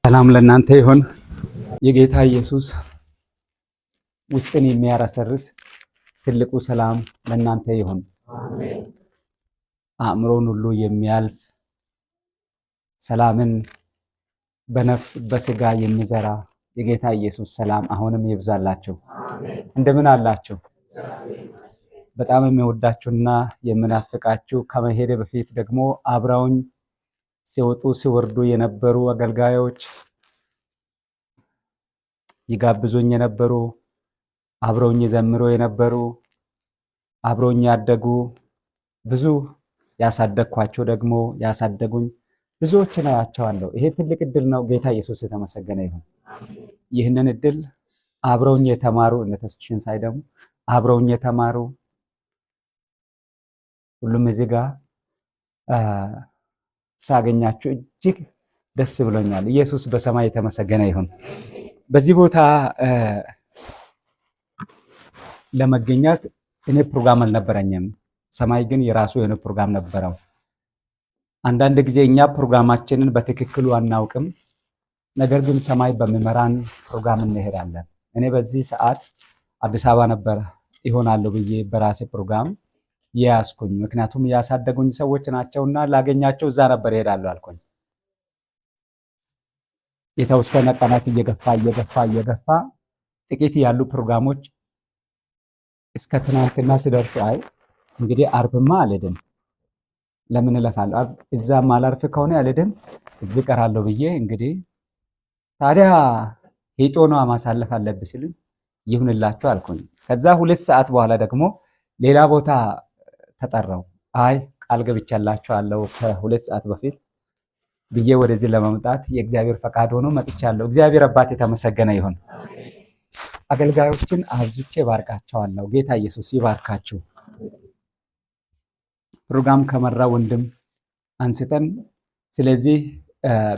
ሰላም ለእናንተ ይሁን። የጌታ ኢየሱስ ውስጥን የሚያረሰርስ ትልቁ ሰላም ለእናንተ ይሁን። አእምሮን ሁሉ የሚያልፍ ሰላምን በነፍስ በስጋ የሚዘራ የጌታ ኢየሱስ ሰላም አሁንም ይብዛላችሁ። እንደምን አላችሁ? በጣም የሚወዳችሁና የምናፍቃችሁ ከመሄድ በፊት ደግሞ አብረውኝ ሲወጡ ሲወርዱ የነበሩ አገልጋዮች ይጋብዙኝ የነበሩ አብረውኝ ዘምሮ የነበሩ አብረውኝ ያደጉ ብዙ ያሳደግኳቸው ደግሞ ያሳደጉኝ ብዙዎችን አያቸዋለሁ። ይሄ ትልቅ እድል ነው። ጌታ ኢየሱስ የተመሰገነ ይሁን። ይህንን እድል አብረውኝ የተማሩ እነ ተስፍሽን ሳይደሙ አብረውኝ የተማሩ ሁሉም እዚህ ጋር ሳገኛችሁ እጅግ ደስ ብሎኛል። ኢየሱስ በሰማይ የተመሰገነ ይሁን። በዚህ ቦታ ለመገኘት እኔ ፕሮግራም አልነበረኝም። ሰማይ ግን የራሱ የሆነ ፕሮግራም ነበረው። አንዳንድ ጊዜ እኛ ፕሮግራማችንን በትክክሉ አናውቅም። ነገር ግን ሰማይ በሚመራን ፕሮግራም እንሄዳለን። እኔ በዚህ ሰዓት አዲስ አበባ ነበር ይሆናለሁ ብዬ በራሴ ፕሮግራም ያስኩኝ። ምክንያቱም ያሳደጉኝ ሰዎች ናቸውና ላገኛቸው እዛ ነበር እሄዳለሁ አልኩኝ። የተወሰነ ቀናት እየገፋ ጥቂት ያሉ ፕሮግራሞች እስከ ትናንትና ስደርሱ አይ እንግዲህ አርብማ አልሄድም፣ ለምን እለፋለሁ፣ እዛም አላርፍ ከሆነ አልሄድም፣ እዚህ እቀራለሁ ብዬ እንግዲህ ታዲያ ሄጦ ነው ማሳለፍ አለብህ ሲሉኝ ይሁንላችሁ አልኩኝ። ከዛ 2 ሰዓት በኋላ ደግሞ ሌላ ቦታ ተጠራው። አይ ቃል ገብቻላችኋለሁ ከ2 ሰዓት በፊት ብዬ ወደዚህ ለመምጣት የእግዚአብሔር ፈቃድ ሆኖ መጥቻለሁ። እግዚአብሔር አባት የተመሰገነ ይሁን። አገልጋዮችን አብዝቼ ባርካቸዋለሁ። ጌታ ኢየሱስ ይባርካችሁ። ፕሮግራም ከመራ ወንድም አንስተን ስለዚህ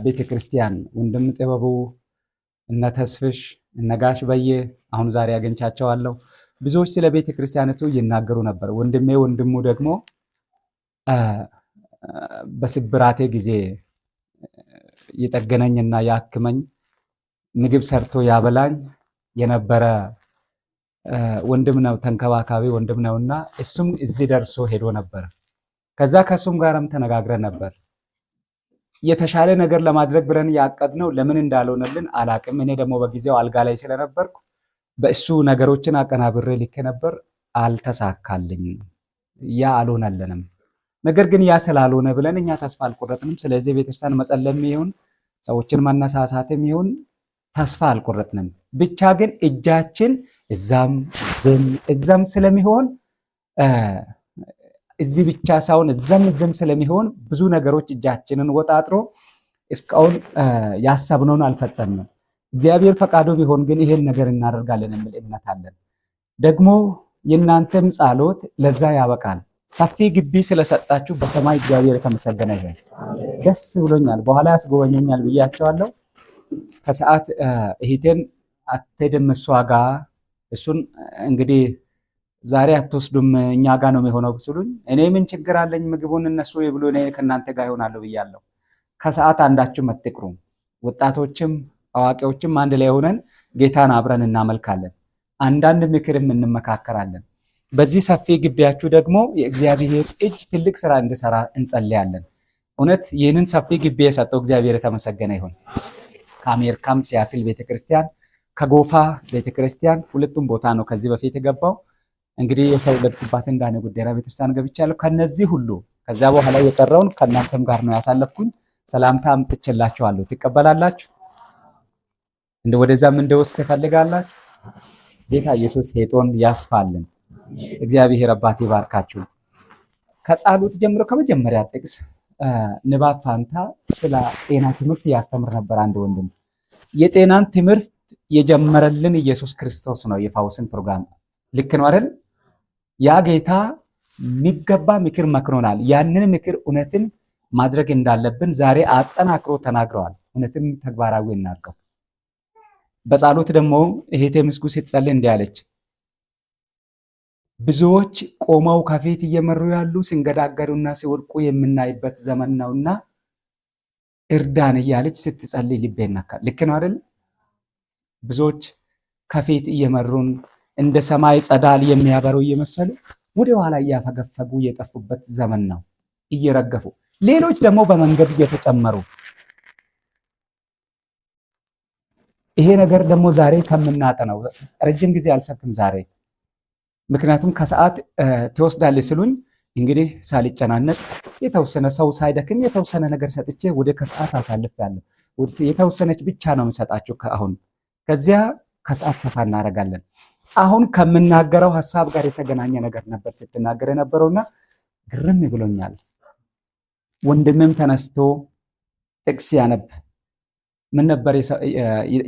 ቤተክርስቲያን ወንድም ጥበቡ እነ ተስፍሽ እነ ጋሽ በየ አሁን ዛሬ አገኝቻቸዋለሁ። ብዙዎች ስለ ቤተክርስቲያኒቱ ይናገሩ ነበር። ወንድሙ ደግሞ በስብራቴ ጊዜ የጠገነኝና ያክመኝ ምግብ ሰርቶ ያበላኝ የነበረ ወንድም ነው፣ ተንከባካቢ ወንድም ነውና እሱም እዚህ ደርሶ ሄዶ ነበር። ከዛ ከሱም ጋርም ተነጋግረን ነበር። የተሻለ ነገር ለማድረግ ብለን ያቀድነው ለምን እንዳልሆነልን አላቅም። እኔ ደግሞ በጊዜው አልጋ ላይ ስለነበርኩ በእሱ ነገሮችን አቀናብሬ ልኬ ነበር፣ አልተሳካልኝም። ያ አልሆነልንም። ነገር ግን ያ ስላልሆነ ብለን እኛ ተስፋ አልቆረጥንም። ስለዚህ ቤተክርስቲያን መጸለም ይሁን ሰዎችን ማነሳሳትም ይሁን ተስፋ አልቆረጥንም። ብቻ ግን እጃችን እዛም ስለሚሆን እዚህ ብቻ ሳይሆን እዛም ስለሚሆን ብዙ ነገሮች እጃችንን ወጣጥሮ እስካሁን ያሰብነውን አልፈጸምንም። እግዚአብሔር ፈቃዱ ቢሆን ግን ይሄን ነገር እናደርጋለን የሚል እምነት አለን። ደግሞ የእናንተም ጸሎት ለዛ ያበቃል። ሰፊ ግቢ ስለሰጣችሁ በሰማይ እግዚአብሔር የተመሰገነ ይሁን። ደስ ብሎኛል። በኋላ ያስጎበኘኛል ብያቸዋለሁ። ከሰዓት እህቴን አትሄድም እሷ ጋር እሱን እንግዲህ ዛሬ አትወስዱም እኛ ጋር ነው የሚሆነው ብሉኝ፣ እኔ ምን ችግር አለኝ? ምግቡን እነሱ ይብሉ፣ እኔ ከእናንተ ጋር ይሆናለሁ ብያለሁ። ከሰዓት አንዳችሁም አትቅሩ። ወጣቶችም አዋቂዎችም አንድ ላይ ሆነን ጌታን አብረን እናመልካለን። አንዳንድ ምክርም እንመካከራለን። በዚህ ሰፊ ግቢያችሁ ደግሞ የእግዚአብሔር እጅ ትልቅ ስራ እንዲሰራ እንጸልያለን። እውነት ይህንን ሰፊ ግቢ የሰጠው እግዚአብሔር የተመሰገነ ይሁን። ከአሜሪካም ሲያትል ቤተክርስቲያን ከጎፋ ቤተክርስቲያን ሁለቱም ቦታ ነው ከዚህ በፊት የገባው። እንግዲህ የተወለድኩባት እንዳነ ጉደራ ቤተክርስቲያን ገብቻለሁ። ከነዚህ ሁሉ ከዛ በኋላ የቀረውን ከእናንተም ጋር ነው ያሳለፍኩኝ። ሰላምታ አምጥቼላችኋለሁ። ትቀበላላችሁ? እንደ ወደዛም እንደወስድ ትፈልጋላችሁ? ጌታ ኢየሱስ ሄጦን ያስፋልን። እግዚአብሔር አባት ይባርካችሁ። ከጸሎት ጀምሮ ከመጀመሪያ ጥቅስ ንባብ ፋንታ ስለ ጤና ትምህርት ያስተምር ነበር አንድ ወንድም። የጤናን ትምህርት የጀመረልን ኢየሱስ ክርስቶስ ነው። የፋውስን ፕሮግራም ልክ ነው አይደል? ያ ጌታ የሚገባ ምክር መክሮናል። ያንን ምክር እውነትን ማድረግ እንዳለብን ዛሬ አጠናክሮ ተናግረዋል። እውነትም ተግባራዊ እናድርገው። በጸሎት ደግሞ እህቴ ምስጉ ስትጸልይ እንዲህ አለች፣ ብዙዎች ቆመው ከፊት እየመሩ ያሉ ሲንገዳገዱና ሲወድቁ የምናይበት ዘመን ነውና እርዳን እያለች ስትጸልይ ልቤ ይነካል። ልክ ነው አይደል? ብዙዎች ከፊት እየመሩን እንደ ሰማይ ጸዳል የሚያበሩ እየመሰሉ ወደ ኋላ እያፈገፈጉ የጠፉበት ዘመን ነው፣ እየረገፉ። ሌሎች ደግሞ በመንገድ እየተጨመሩ። ይሄ ነገር ደግሞ ዛሬ ከምናጠነው ረጅም ጊዜ አልሰብክም ዛሬ፣ ምክንያቱም ከሰዓት ትወስዳለች ስሉኝ እንግዲህ ሳልጨናነቅ የተወሰነ ሰው ሳይደክም የተወሰነ ነገር ሰጥቼ ወደ ከሰዓት አሳልፌያለሁ። የተወሰነች ብቻ ነው የምሰጣችሁ ከአሁን። ከዚያ ከሰዓት ሰፋ እናደርጋለን። አሁን ከምናገረው ሀሳብ ጋር የተገናኘ ነገር ነበር ስትናገር የነበረውና ግርም ብሎኛል። ወንድምም ተነስቶ ጥቅስ ያነብ። ምን ነበር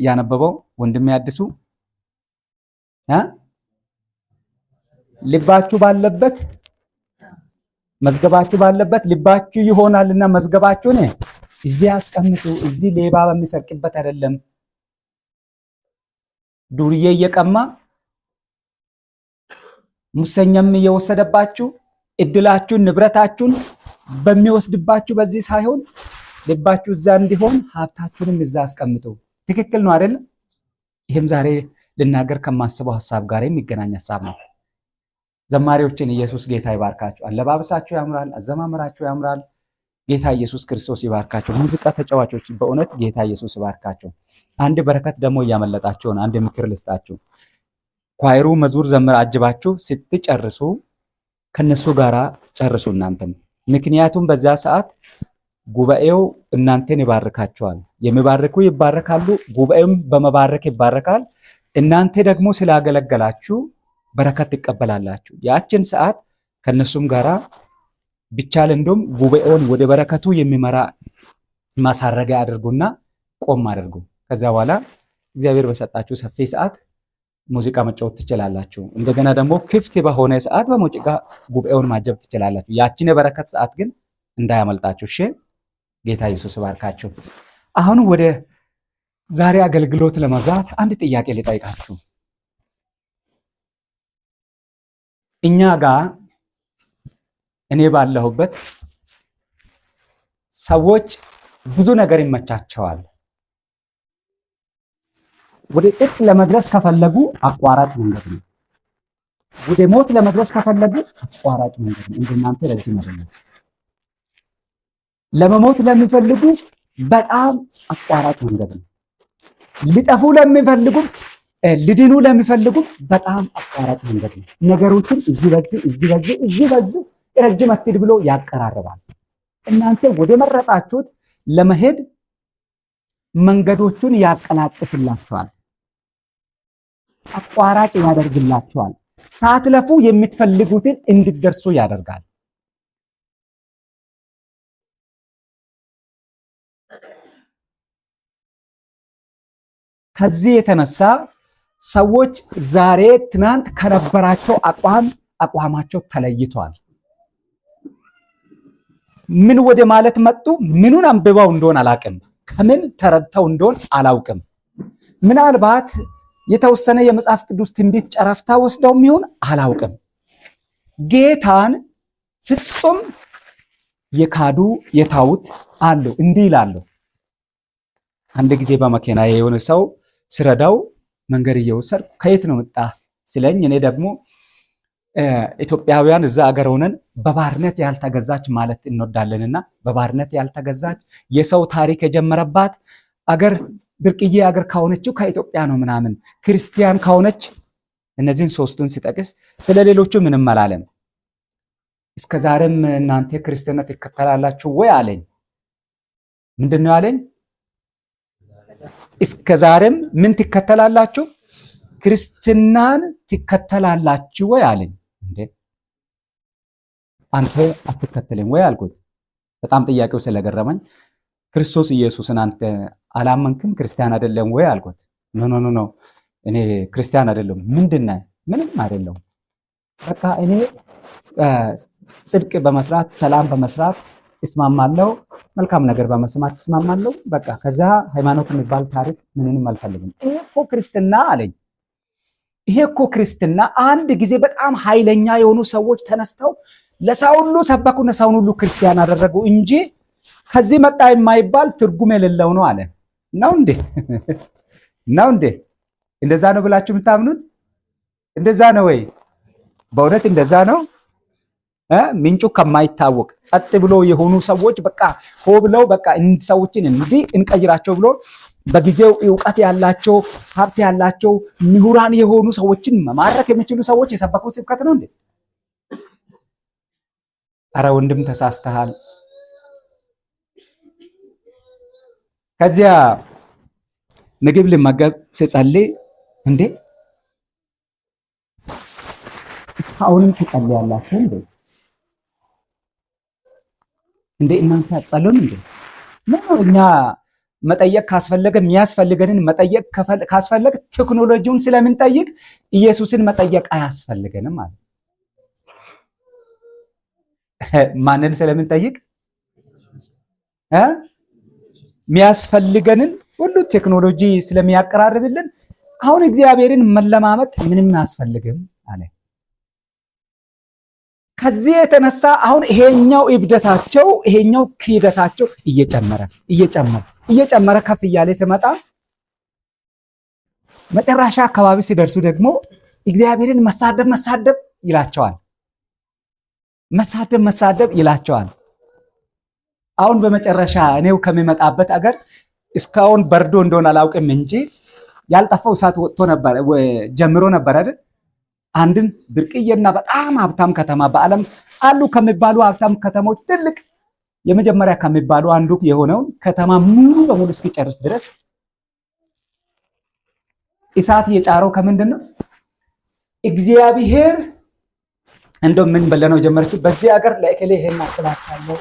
ያነበበው? ወንድም ያድሱ ልባችሁ ባለበት መዝገባችሁ ባለበት ልባችሁ ይሆናልና መዝገባችሁን እዚህ አስቀምጡ። እዚህ ሌባ በሚሰርቅበት አይደለም፣ ዱርዬ እየቀማ ሙሰኛም እየወሰደባችሁ እድላችሁን ንብረታችሁን በሚወስድባችሁ በዚህ ሳይሆን ልባችሁ እዛ እንዲሆን ሀብታችሁንም እዛ አስቀምጡ። ትክክል ነው አይደል? ይህም ዛሬ ልናገር ከማስበው ሀሳብ ጋር የሚገናኝ ሀሳብ ነው። ዘማሪዎችን ኢየሱስ ጌታ ይባርካችሁ። አለባበሳችሁ ያምራል፣ አዘማመራችሁ ያምራል። ጌታ ኢየሱስ ክርስቶስ ይባርካችሁ። ሙዚቃ ተጫዋቾች በእውነት ጌታ ኢየሱስ ይባርካችሁ። አንድ በረከት ደግሞ እያመለጣችሁ ነው። አንድ ምክር ልስጣችሁ። ኳይሩ መዝሙር ዘምር አጅባችሁ ስትጨርሱ ከነሱ ጋራ ጨርሱ እናንተም። ምክንያቱም በዛ ሰዓት ጉባኤው እናንተን ይባርካቸዋል። የሚባርኩ ይባረካሉ፣ ጉባኤውም በመባረክ ይባረካል። እናንተ ደግሞ ስላገለገላችሁ በረከት ትቀበላላችሁ። ያችን ሰዓት ከነሱም ጋራ ቢቻል እንደውም ጉባኤውን ወደ በረከቱ የሚመራ ማሳረጊያ አድርጉና ቆም አድርጉ። ከዛ በኋላ እግዚአብሔር በሰጣችሁ ሰፊ ሰዓት ሙዚቃ መጫወት ትችላላችሁ። እንደገና ደግሞ ክፍት በሆነ ሰዓት በሙዚቃ ጉባኤውን ማጀብ ትችላላችሁ። ያችን የበረከት ሰዓት ግን እንዳያመልጣችሁ። እሺ፣ ጌታ ኢየሱስ ባርካችሁ። አሁን ወደ ዛሬ አገልግሎት ለመግባት አንድ ጥያቄ ልጠይቃችሁ። እኛ ጋር እኔ ባለሁበት ሰዎች ብዙ ነገር ይመቻቸዋል። ወደ ጽድቅ ለመድረስ ከፈለጉ አቋራጭ መንገድ ነው። ወደ ሞት ለመድረስ ከፈለጉ አቋራጭ መንገድ ነው። እንደናንተ ረጅም አይደለም። ለመሞት ለሚፈልጉ በጣም አቋራጭ መንገድ ነው። ሊጠፉ ለሚፈልጉ ሊድኑ ለሚፈልጉ በጣም አቋራጭ መንገድ ነው። ነገሮችን እዚህ በዚህ ረጅም አትሂድ ብሎ ያቀራርባል። እናንተ ወደ መረጣችሁት ለመሄድ መንገዶቹን ያቀላጥፍላችኋል፣ አቋራጭ ያደርግላችኋል። ሳትለፉ የምትፈልጉትን እንድትደርሱ ያደርጋል። ከዚህ የተነሳ ሰዎች ዛሬ ትናንት ከነበራቸው አቋማቸው ተለይቷል። ምን ወደ ማለት መጡ? ምኑን አንብበው እንደሆን አላውቅም። ከምን ተረድተው እንደሆን አላውቅም። ምናልባት የተወሰነ የመጽሐፍ ቅዱስ ትንቢት ጨረፍታ ወስደው ይሁን አላውቅም። ጌታን ፍጹም የካዱ የታውት አሉ። እንዲህ ይላሉ። አንድ ጊዜ በመኪና የሆነ ሰው ስረዳው መንገድ እየወሰድኩ ከየት ነው መጣ ስለኝ፣ እኔ ደግሞ ኢትዮጵያውያን እዛ አገር ሆነን በባርነት ያልተገዛች ማለት እንወዳለንና በባርነት ያልተገዛች የሰው ታሪክ የጀመረባት አገር ብርቅዬ አገር ከሆነችው ከኢትዮጵያ ነው ምናምን፣ ክርስቲያን ከሆነች እነዚህን ሶስቱን ሲጠቅስ ስለሌሎቹ ምንም አላለም። እስከዛሬም እናንተ ክርስትና ትከተላላችሁ ወይ አለኝ። ምንድነው አለኝ? እስከዛሬም ምን ትከተላላችሁ? ክርስትናን ትከተላላችሁ ወይ አለኝ። እንዴ አንተ አትከተልም ወይ አልኩት። በጣም ጥያቄው ስለገረመኝ ክርስቶስ ኢየሱስን አንተ አላመንክም ክርስቲያን አይደለም ወይ አልኩት። ኖ እኔ ክርስቲያን አይደለም። ምንድነው? ምንም አይደለም። በቃ እኔ ጽድቅ በመስራት ሰላም በመስራት እስማማለሁ፣ መልካም ነገር በመስማት እስማማለሁ። በቃ ከዛ ሃይማኖት የሚባል ታሪክ ምንንም አልፈልግም። ይሄ እኮ ክርስትና አለኝ። ይሄ እኮ ክርስትና አንድ ጊዜ በጣም ኃይለኛ የሆኑ ሰዎች ተነስተው ለሰው ሁሉ ሰበኩና ሰውን ሁሉ ክርስቲያን አደረጉ እንጂ ከዚህ መጣ የማይባል ትርጉም የሌለው ነው አለ። ነው እንዴ? ነው እንዴ? እንደዛ ነው ብላችሁ የምታምኑት? እንደዛ ነው ወይ? በእውነት እንደዛ ነው? ምንጩ ከማይታወቅ ጸጥ ብሎ የሆኑ ሰዎች በቃ ሆ ብለው በቃ ሰዎችን እንዲህ እንቀይራቸው ብሎ በጊዜው ዕውቀት ያላቸው ሀብት ያላቸው ምሁራን የሆኑ ሰዎችን መማረክ የሚችሉ ሰዎች የሰበኩት ስብከት ነው እንዴ? አረ ወንድም ተሳስተሃል። ከዚያ ምግብ ልመገብ ስጸልይ እንዴ አሁንም ትጸልያላችሁ እንዴ? እንዴ እናንተ አትጸልዩም እንዴ? እኛ መጠየቅ ካስፈለገ የሚያስፈልገንን መጠየቅ ካስፈለገ ቴክኖሎጂውን ስለምንጠይቅ ኢየሱስን መጠየቅ አያስፈልገንም ማለት ማንን ስለምንጠይቅ የሚያስፈልገንን ሁሉ ቴክኖሎጂ ስለሚያቀራርብልን አሁን እግዚአብሔርን መለማመጥ ምንም አያስፈልግም አለ። ከዚህ የተነሳ አሁን ይሄኛው እብደታቸው ይሄኛው ክህደታቸው እየጨመረ ከፍ እያለ ሲመጣ መጨረሻ አካባቢ ሲደርሱ ደግሞ እግዚአብሔርን መሳደብ ይላቸዋል። መሳደብ ይላቸዋል። አሁን በመጨረሻ እኔው ከሚመጣበት አገር እስካሁን በርዶ እንደሆነ አላውቅም እንጂ ያልጠፋው እሳት ወጥቶ ነበር ጀምሮ ነበር አይደል? አንድን ብርቅዬና በጣም ሀብታም ከተማ በዓለም አሉ ከሚባሉ ሀብታም ከተሞች ትልቅ የመጀመሪያ ከሚባሉ አንዱ የሆነውን ከተማ ሙሉ በሙሉ እስኪጨርስ ድረስ እሳት የጫረው ከምንድን ነው? እግዚአብሔር እንደው ምን በለነው ጀመረች። በዚህ ሀገር ለእከሌ ይሄን አክላታለሁ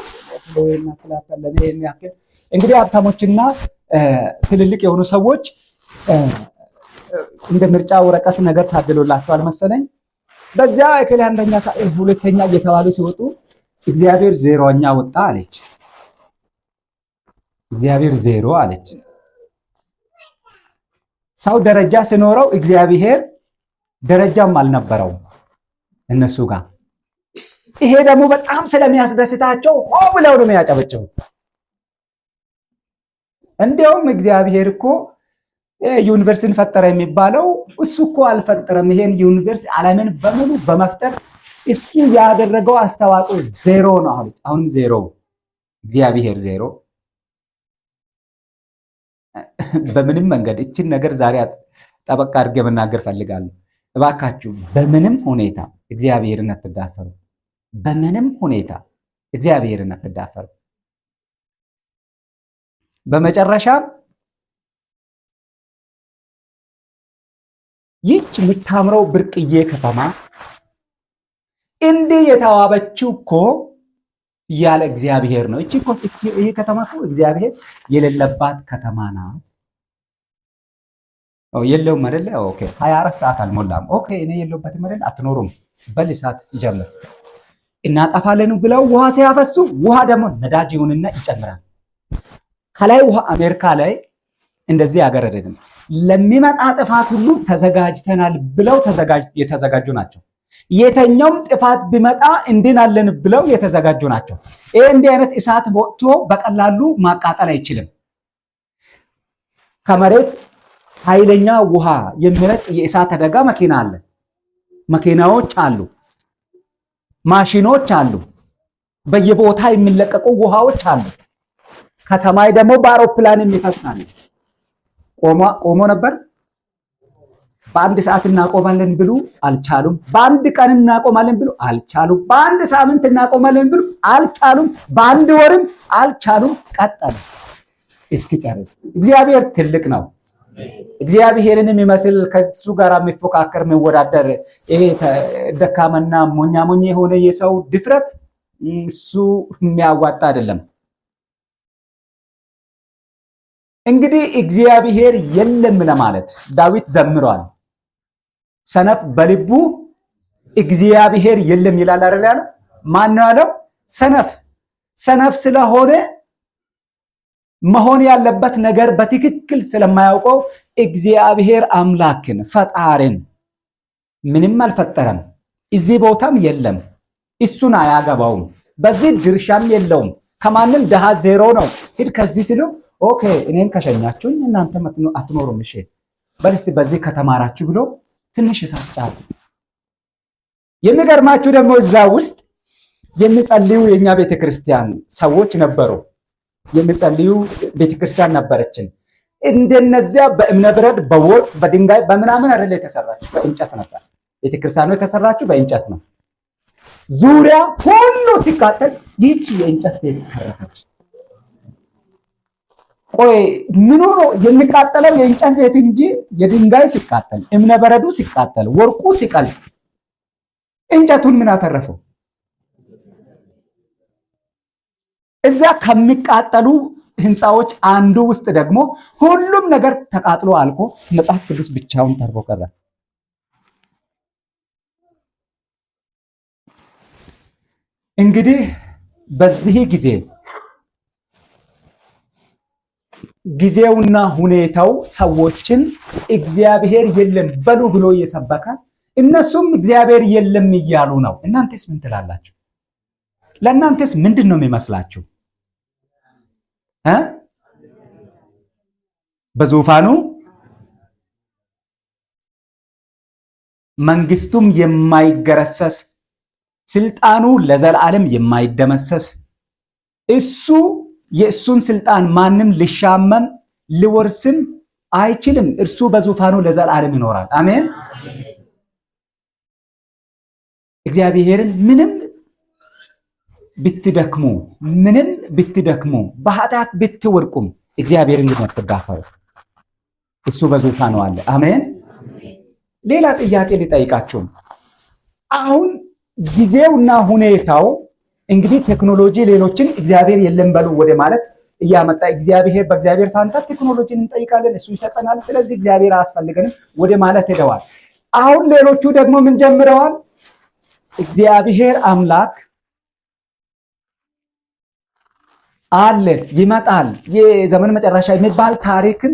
እንግዲህ ሀብታሞችና ትልልቅ የሆኑ ሰዎች እንደ ምርጫ ወረቀት ነገር ታድሎላቸዋል መሰለኝ። በዚያ እከሌ አንደኛ ሁለተኛ እየተባሉ ሲወጡ እግዚአብሔር ዜሮኛ ወጣ አለች። እግዚአብሔር ዜሮ አለች። ሰው ደረጃ ሲኖረው እግዚአብሔር ደረጃም አልነበረው እነሱ ጋር። ይሄ ደግሞ በጣም ስለሚያስደስታቸው ሆ ብለው ነው የሚያጨበጭቡት። እንዲያውም እግዚአብሔር እኮ ዩኒቨርሲቲን ፈጠረ የሚባለው እሱ እኮ አልፈጠረም። ይሄን ዩኒቨርሲቲ ዓለምን በሙሉ በመፍጠር እሱ ያደረገው አስተዋጽኦ ዜሮ ነው አለች። አሁንም ዜሮ፣ እግዚአብሔር ዜሮ። በምንም መንገድ እችን ነገር ዛሬ ጠበቅ አድርጌ መናገር ፈልጋለሁ። እባካችሁ በምንም ሁኔታ እግዚአብሔርን አትዳፈሩ። በምንም ሁኔታ እግዚአብሔርን አትዳፈሩ። በመጨረሻ ይህች የምታምረው ብርቅዬ ከተማ እንዲህ የተዋበችው እኮ ያለ እግዚአብሔር ነው። ይህ ከተማ እኮ እግዚአብሔር የሌለባት ከተማ ናት። የለውም አይደለ? ኦኬ 24 ሰዓት አልሞላም። ኦኬ እኔ የለውበትም አይደል? አትኖሩም። በል እሳት ይጀምር እናጠፋለን ብለው ውሃ ሲያፈሱ ውሃ ደግሞ ነዳጅ ይሁንና ይጨምራል። ከላይ ውሃ አሜሪካ ላይ እንደዚህ ሀገር አይደለም። ለሚመጣ ጥፋት ሁሉ ተዘጋጅተናል ብለው የተዘጋጁ ናቸው። የተኛውም ጥፋት ቢመጣ እንድናለን ብለው የተዘጋጁ ናቸው። ይሄ እንዲህ አይነት እሳት ወጥቶ በቀላሉ ማቃጠል አይችልም። ከመሬት ኃይለኛ ውሃ የሚረጭ የእሳት አደጋ መኪና አለ፣ መኪናዎች አሉ፣ ማሽኖች አሉ፣ በየቦታ የሚለቀቁ ውሃዎች አሉ። ከሰማይ ደግሞ በአውሮፕላን የሚፈሳል። ቆሞ ነበር። በአንድ ሰዓት እናቆማለን ብሉ አልቻሉም። በአንድ ቀን እናቆማለን ብሉ አልቻሉም። በአንድ ሳምንት እናቆማለን ብሉ አልቻሉም። በአንድ ወርም አልቻሉም። ቀጠሉ እስኪጨርስ። እግዚአብሔር ትልቅ ነው። እግዚአብሔርን የሚመስል ከሱ ጋር የሚፎካከር የሚወዳደር ይሄ ደካማና ሞኛ የሆነ የሰው ድፍረት እሱ የሚያዋጣ አይደለም። እንግዲህ እግዚአብሔር የለም ለማለት ዳዊት ዘምሯል። ሰነፍ በልቡ እግዚአብሔር የለም ይላል አይደል ያለው? ማን ነው ያለው? ሰነፍ ስለሆነ መሆን ያለበት ነገር በትክክል ስለማያውቀው እግዚአብሔር አምላክን ፈጣሪን ምንም አልፈጠረም። እዚህ ቦታም የለም፣ እሱን አያገባውም፣ በዚህ ድርሻም የለውም፣ ከማንም ድሃ ዜሮ ነው። ሂድ ከዚህ ሲሉ ኦኬ እኔን ከሸኛችሁኝ እናንተ አትኖሩም፣ እሺ በል እስቲ በዚህ ከተማራችሁ ብሎ ትንሽ ይሳጫሉ። የሚገርማችሁ ደግሞ እዛ ውስጥ የሚጸልዩ የኛ ቤተክርስቲያን ሰዎች ነበሩ። የሚጸልዩ ቤተክርስቲያን ነበረችን። እንደነዚያ በእብነ በረድ በወርቅ በድንጋይ በምናምን አይደለ የተሰራችው፣ በእንጨት ነበር። ቤተክርስቲያኑ የተሰራችው በእንጨት ነው። ዙሪያ ሁሉ ሲቃጠል ይህች የእንጨት ቤት ተረፈች። ቆይ ምን ሆኖ የሚቃጠለው የእንጨት ቤት እንጂ የድንጋይ ሲቃጠል፣ እብነ በረዱ ሲቃጠል፣ ወርቁ ሲቀልጥ እንጨቱን ምን አተረፈው? እዛ ከሚቃጠሉ ህንፃዎች አንዱ ውስጥ ደግሞ ሁሉም ነገር ተቃጥሎ አልቆ መጽሐፍ ቅዱስ ብቻውን ተርፎ ቀረ። እንግዲህ በዚህ ጊዜውና ሁኔታው ሰዎችን እግዚአብሔር የለም በሉ ብሎ እየሰበከ እነሱም እግዚአብሔር የለም እያሉ ነው። እናንተስ ምን ትላላችሁ? ለእናንተስ ምንድን ነው የሚመስላችሁ? በዙፋኑ መንግስቱም የማይገረሰስ ስልጣኑ ለዘላለም የማይደመሰስ እሱ የእሱን ስልጣን ማንም ሊሻመም ሊወርስም አይችልም። እርሱ በዙፋኑ ለዘላለም ይኖራል። አሜን። እግዚአብሔርን ምንም ብትደክሙ በኃጢአት ብትወርቁም እግዚአብሔርን ግን አትጋፈሩ። እሱ በዙፋኑ አለ። አሜን። ሌላ ጥያቄ ሊጠይቃችሁ። አሁን ጊዜውና ሁኔታው እንግዲህ ቴክኖሎጂ ሌሎችን እግዚአብሔር የለም በሉ ወደ ማለት እያመጣ በእግዚአብሔር ፋንታ ቴክኖሎጂን እንጠይቃለን፣ እሱ ይሰጠናል፣ ስለዚህ እግዚአብሔር አያስፈልገንም ወደ ማለት ሄደዋል። አሁን ሌሎቹ ደግሞ ምን ጀምረዋል? እግዚአብሔር አምላክ አለ ይመጣል፣ የዘመን መጨረሻ የሚባል ታሪክን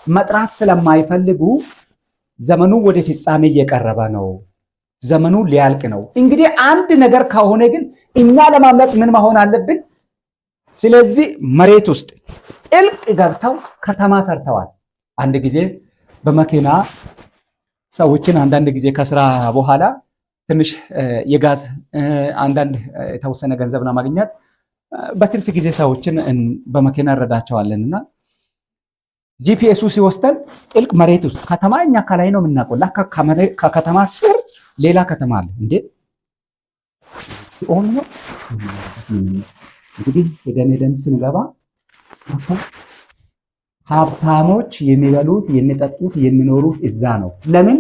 መጥራት ስለማይፈልጉ ዘመኑ ወደ ፍጻሜ እየቀረበ ነው፣ ዘመኑ ሊያልቅ ነው። እንግዲህ አንድ ነገር ከሆነ ግን እኛ ለማምለጥ ምን መሆን አለብን? ስለዚህ መሬት ውስጥ ጥልቅ ገብተው ከተማ ሰርተዋል። አንድ ጊዜ በመኪና ሰዎችን አንዳንድ ጊዜ ከስራ በኋላ ትንሽ የጋዝ አንዳንድ የተወሰነ ገንዘብ ለማግኘት በትርፍ ጊዜ ሰዎችን በመኪና እንረዳቸዋለንና ጂፒኤሱ ሲወስደን ጥልቅ መሬት ውስጥ ከተማ እኛ ከላይ ነው የምናውቀው። ከከተማ ስር ሌላ ከተማ አለ። እንዴ ሲሆን ነው እንግዲህ ሄደን ስንገባ ሀብታሞች የሚበሉት የሚጠጡት የሚኖሩት እዛ ነው። ለምን?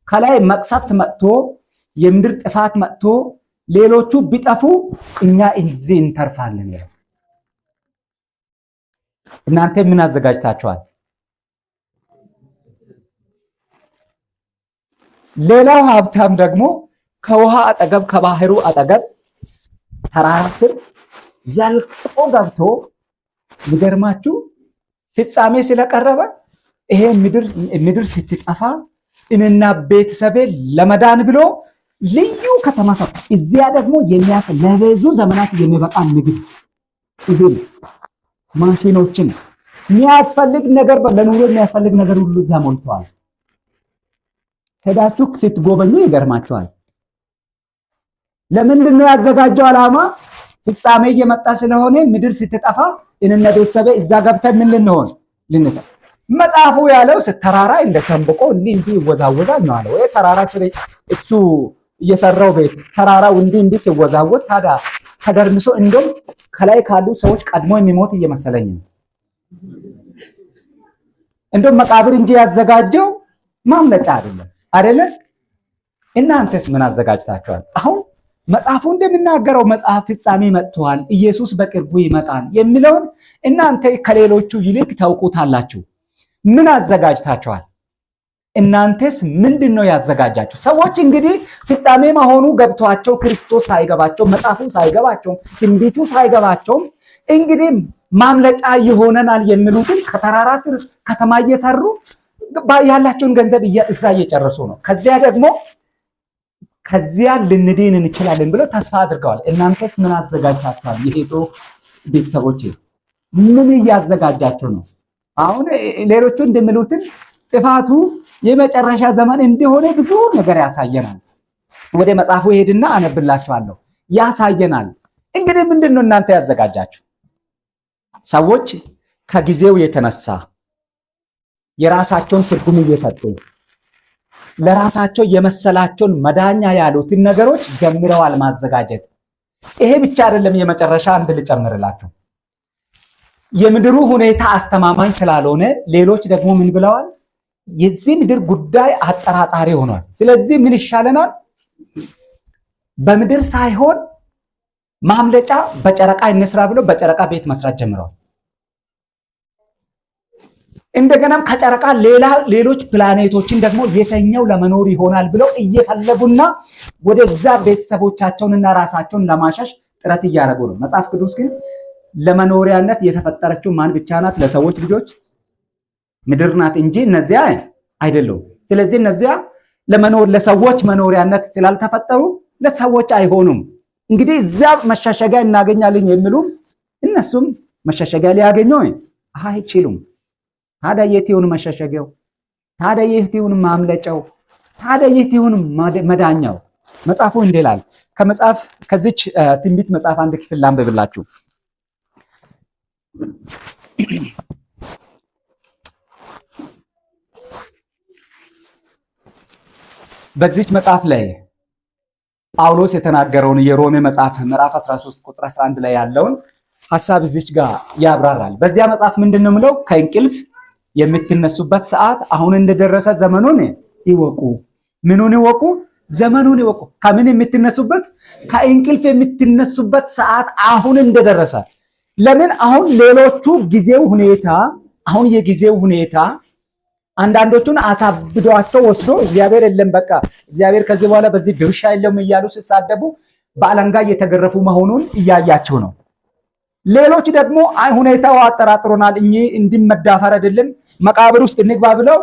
ከላይ መቅሰፍት መጥቶ የምድር ጥፋት መጥቶ ሌሎቹ ቢጠፉ እኛ እዚህ እንተርፋለን። እናንተ ምን አዘጋጅታችኋል? ሌላው ሀብታም ደግሞ ከውሃ አጠገብ ከባህሩ አጠገብ ተራራ ስር ዘልቆ ገብቶ የሚገርማችሁ ፍጻሜ ስለቀረበ ይሄ ምድር ስትጠፋ እኔና ቤተሰቤ ለመዳን ብሎ ልዩ ከተማ ሰው እዚያ ደግሞ ለብዙ ዘመናት የሚበቃ ምግብ እህል ማሽኖችን የሚያስፈልግ ነገር ለኑሮ የሚያስፈልግ ነገር ሁሉ እዛ ሞልተዋል። ሄዳችሁ ስትጎበኙ ይገርማችኋል። ለምንድን ነው ያዘጋጀው? ዓላማ ፍጻሜ እየመጣ ስለሆነ ምድር ስትጠፋ እኔና ቤተሰቤ እዛ ገብተን ምን ልንሆን ልንጠፋ። መጽሐፉ ያለው ስተራራ እንደ ተንብቆ እንዲህ ይወዛወዛል ነው አለው። ተራራ ስለ እሱ እየሰራው ቤት ተራራው እንዲህ ሲወዛወዝ ታዲያ ተደርምሶ እንደም ከላይ ካሉ ሰዎች ቀድሞ የሚሞት እየመሰለኝ ነው። እንደም መቃብር እንጂ ያዘጋጀው ማምለጫ አይደለም። እናንተስ ምን አዘጋጅታችኋል? አሁን መጽሐፉ እንደሚናገረው መጽሐፍ ፍጻሜ መጥቷል፣ ኢየሱስ በቅርቡ ይመጣል የሚለውን እናንተ ከሌሎቹ ይልቅ ታውቁታላችሁ። ምን አዘጋጅታችኋል? እናንተስ ምንድነው ያዘጋጃችሁ? ሰዎች እንግዲህ ፍጻሜ መሆኑ ገብቷቸው ክርስቶስ ሳይገባቸው መጽሐፉ ሳይገባቸው ትንቢቱ ሳይገባቸው እንግዲህ ማምለጫ ይሆነናል የሚሉትን ከተራራ ስር ከተማ እየሰሩ ያላቸውን ገንዘብ እዛ እየጨረሱ ነው። ከዚያ ልንድን እንችላለን ብለው ተስፋ አድርገዋል። እናንተስ ምን አዘጋጅታችኋል? የሄዶ ቤተሰቦች ምን እያዘጋጃቸው ነው? አሁን ሌሎቹ እንደሚሉትን ጥፋቱ የመጨረሻ ዘመን እንደሆነ ብዙ ነገር ያሳየናል። ወደ መጽሐፉ ሄድና አነብላችኋለሁ። ያሳየናል። እንግዲህ ምንድነው እናንተ ያዘጋጃችሁ? ሰዎች ከጊዜው የተነሳ የራሳቸውን ትርጉም እየሰጡ ለራሳቸው የመሰላቸውን መዳኛ ያሉትን ነገሮች ጀምረዋል ማዘጋጀት። ይሄ ብቻ አይደለም። የመጨረሻ አንድ ልጨምርላችሁ። የምድሩ ሁኔታ አስተማማኝ ስላልሆነ ሌሎች ደግሞ ምን ብለዋል? የዚህ ምድር ጉዳይ አጠራጣሪ ሆኗል። ስለዚህ ምን ይሻለናል? በምድር ሳይሆን ማምለጫ በጨረቃ እንስራ ብሎ በጨረቃ ቤት መስራት ጀምረዋል። እንደገናም ከጨረቃ ሌሎች ፕላኔቶችን ደግሞ የተኛው ለመኖር ይሆናል ብለው እየፈለጉና ወደዛ ቤተሰቦቻቸውንና ራሳቸውን ለማሸሽ ጥረት እያደረጉ ነው። መጽሐፍ ቅዱስ ግን ለመኖሪያነት የተፈጠረችው ማን ብቻ ናት? ለሰዎች ልጆች ምድር ናት እንጂ እነዚያ አይደሉም። ስለዚህ እነዚያ ለሰዎች መኖሪያነት ስላልተፈጠሩ ለሰዎች አይሆኑም። እንግዲህ እዛ መሸሸጊያ እናገኛለን የሚሉ እነሱም መሸሸጊያ ሊያገኙ አይችሉም። ታዲያ የት ይሁን መሸሸጊያው? ታዲያ የት ይሁን ማምለጫው? ታዲያ የት ይሁን መዳኛው? መጽሐፉ እንዲህ ይላል። ከዚች ትንቢት መጽሐፍ አንድ ክፍል ላንብብላችሁ። በዚች መጽሐፍ ላይ ጳውሎስ የተናገረውን የሮሜ መጽሐፍ ምዕራፍ 13 ቁጥር 11 ላይ ያለውን ሐሳብ እዚች ጋር ያብራራል። በዚያ መጽሐፍ ምንድነው የሚለው? ከእንቅልፍ የምትነሱበት ሰዓት አሁን እንደደረሰ ዘመኑን ይወቁ። ምኑን ይወቁ? ዘመኑን ይወቁ። ከምን የምትነሱበት? ከእንቅልፍ የምትነሱበት ሰዓት አሁን እንደደረሰ። ለምን? አሁን ሌሎቹ የጊዜው ሁኔታ አንዳንዶቹን አሳብዷቸው ወስዶ እግዚአብሔር የለም በቃ እግዚአብሔር ከዚህ በኋላ በዚህ ድርሻ የለውም እያሉ ሲሳደቡ በአለንጋ እየተገረፉ መሆኑን እያያቸው ነው። ሌሎች ደግሞ አይ ሁኔታው አጠራጥሮናል፣ እንዲመዳፈር አይደለም መቃብር ውስጥ እንግባ ብለው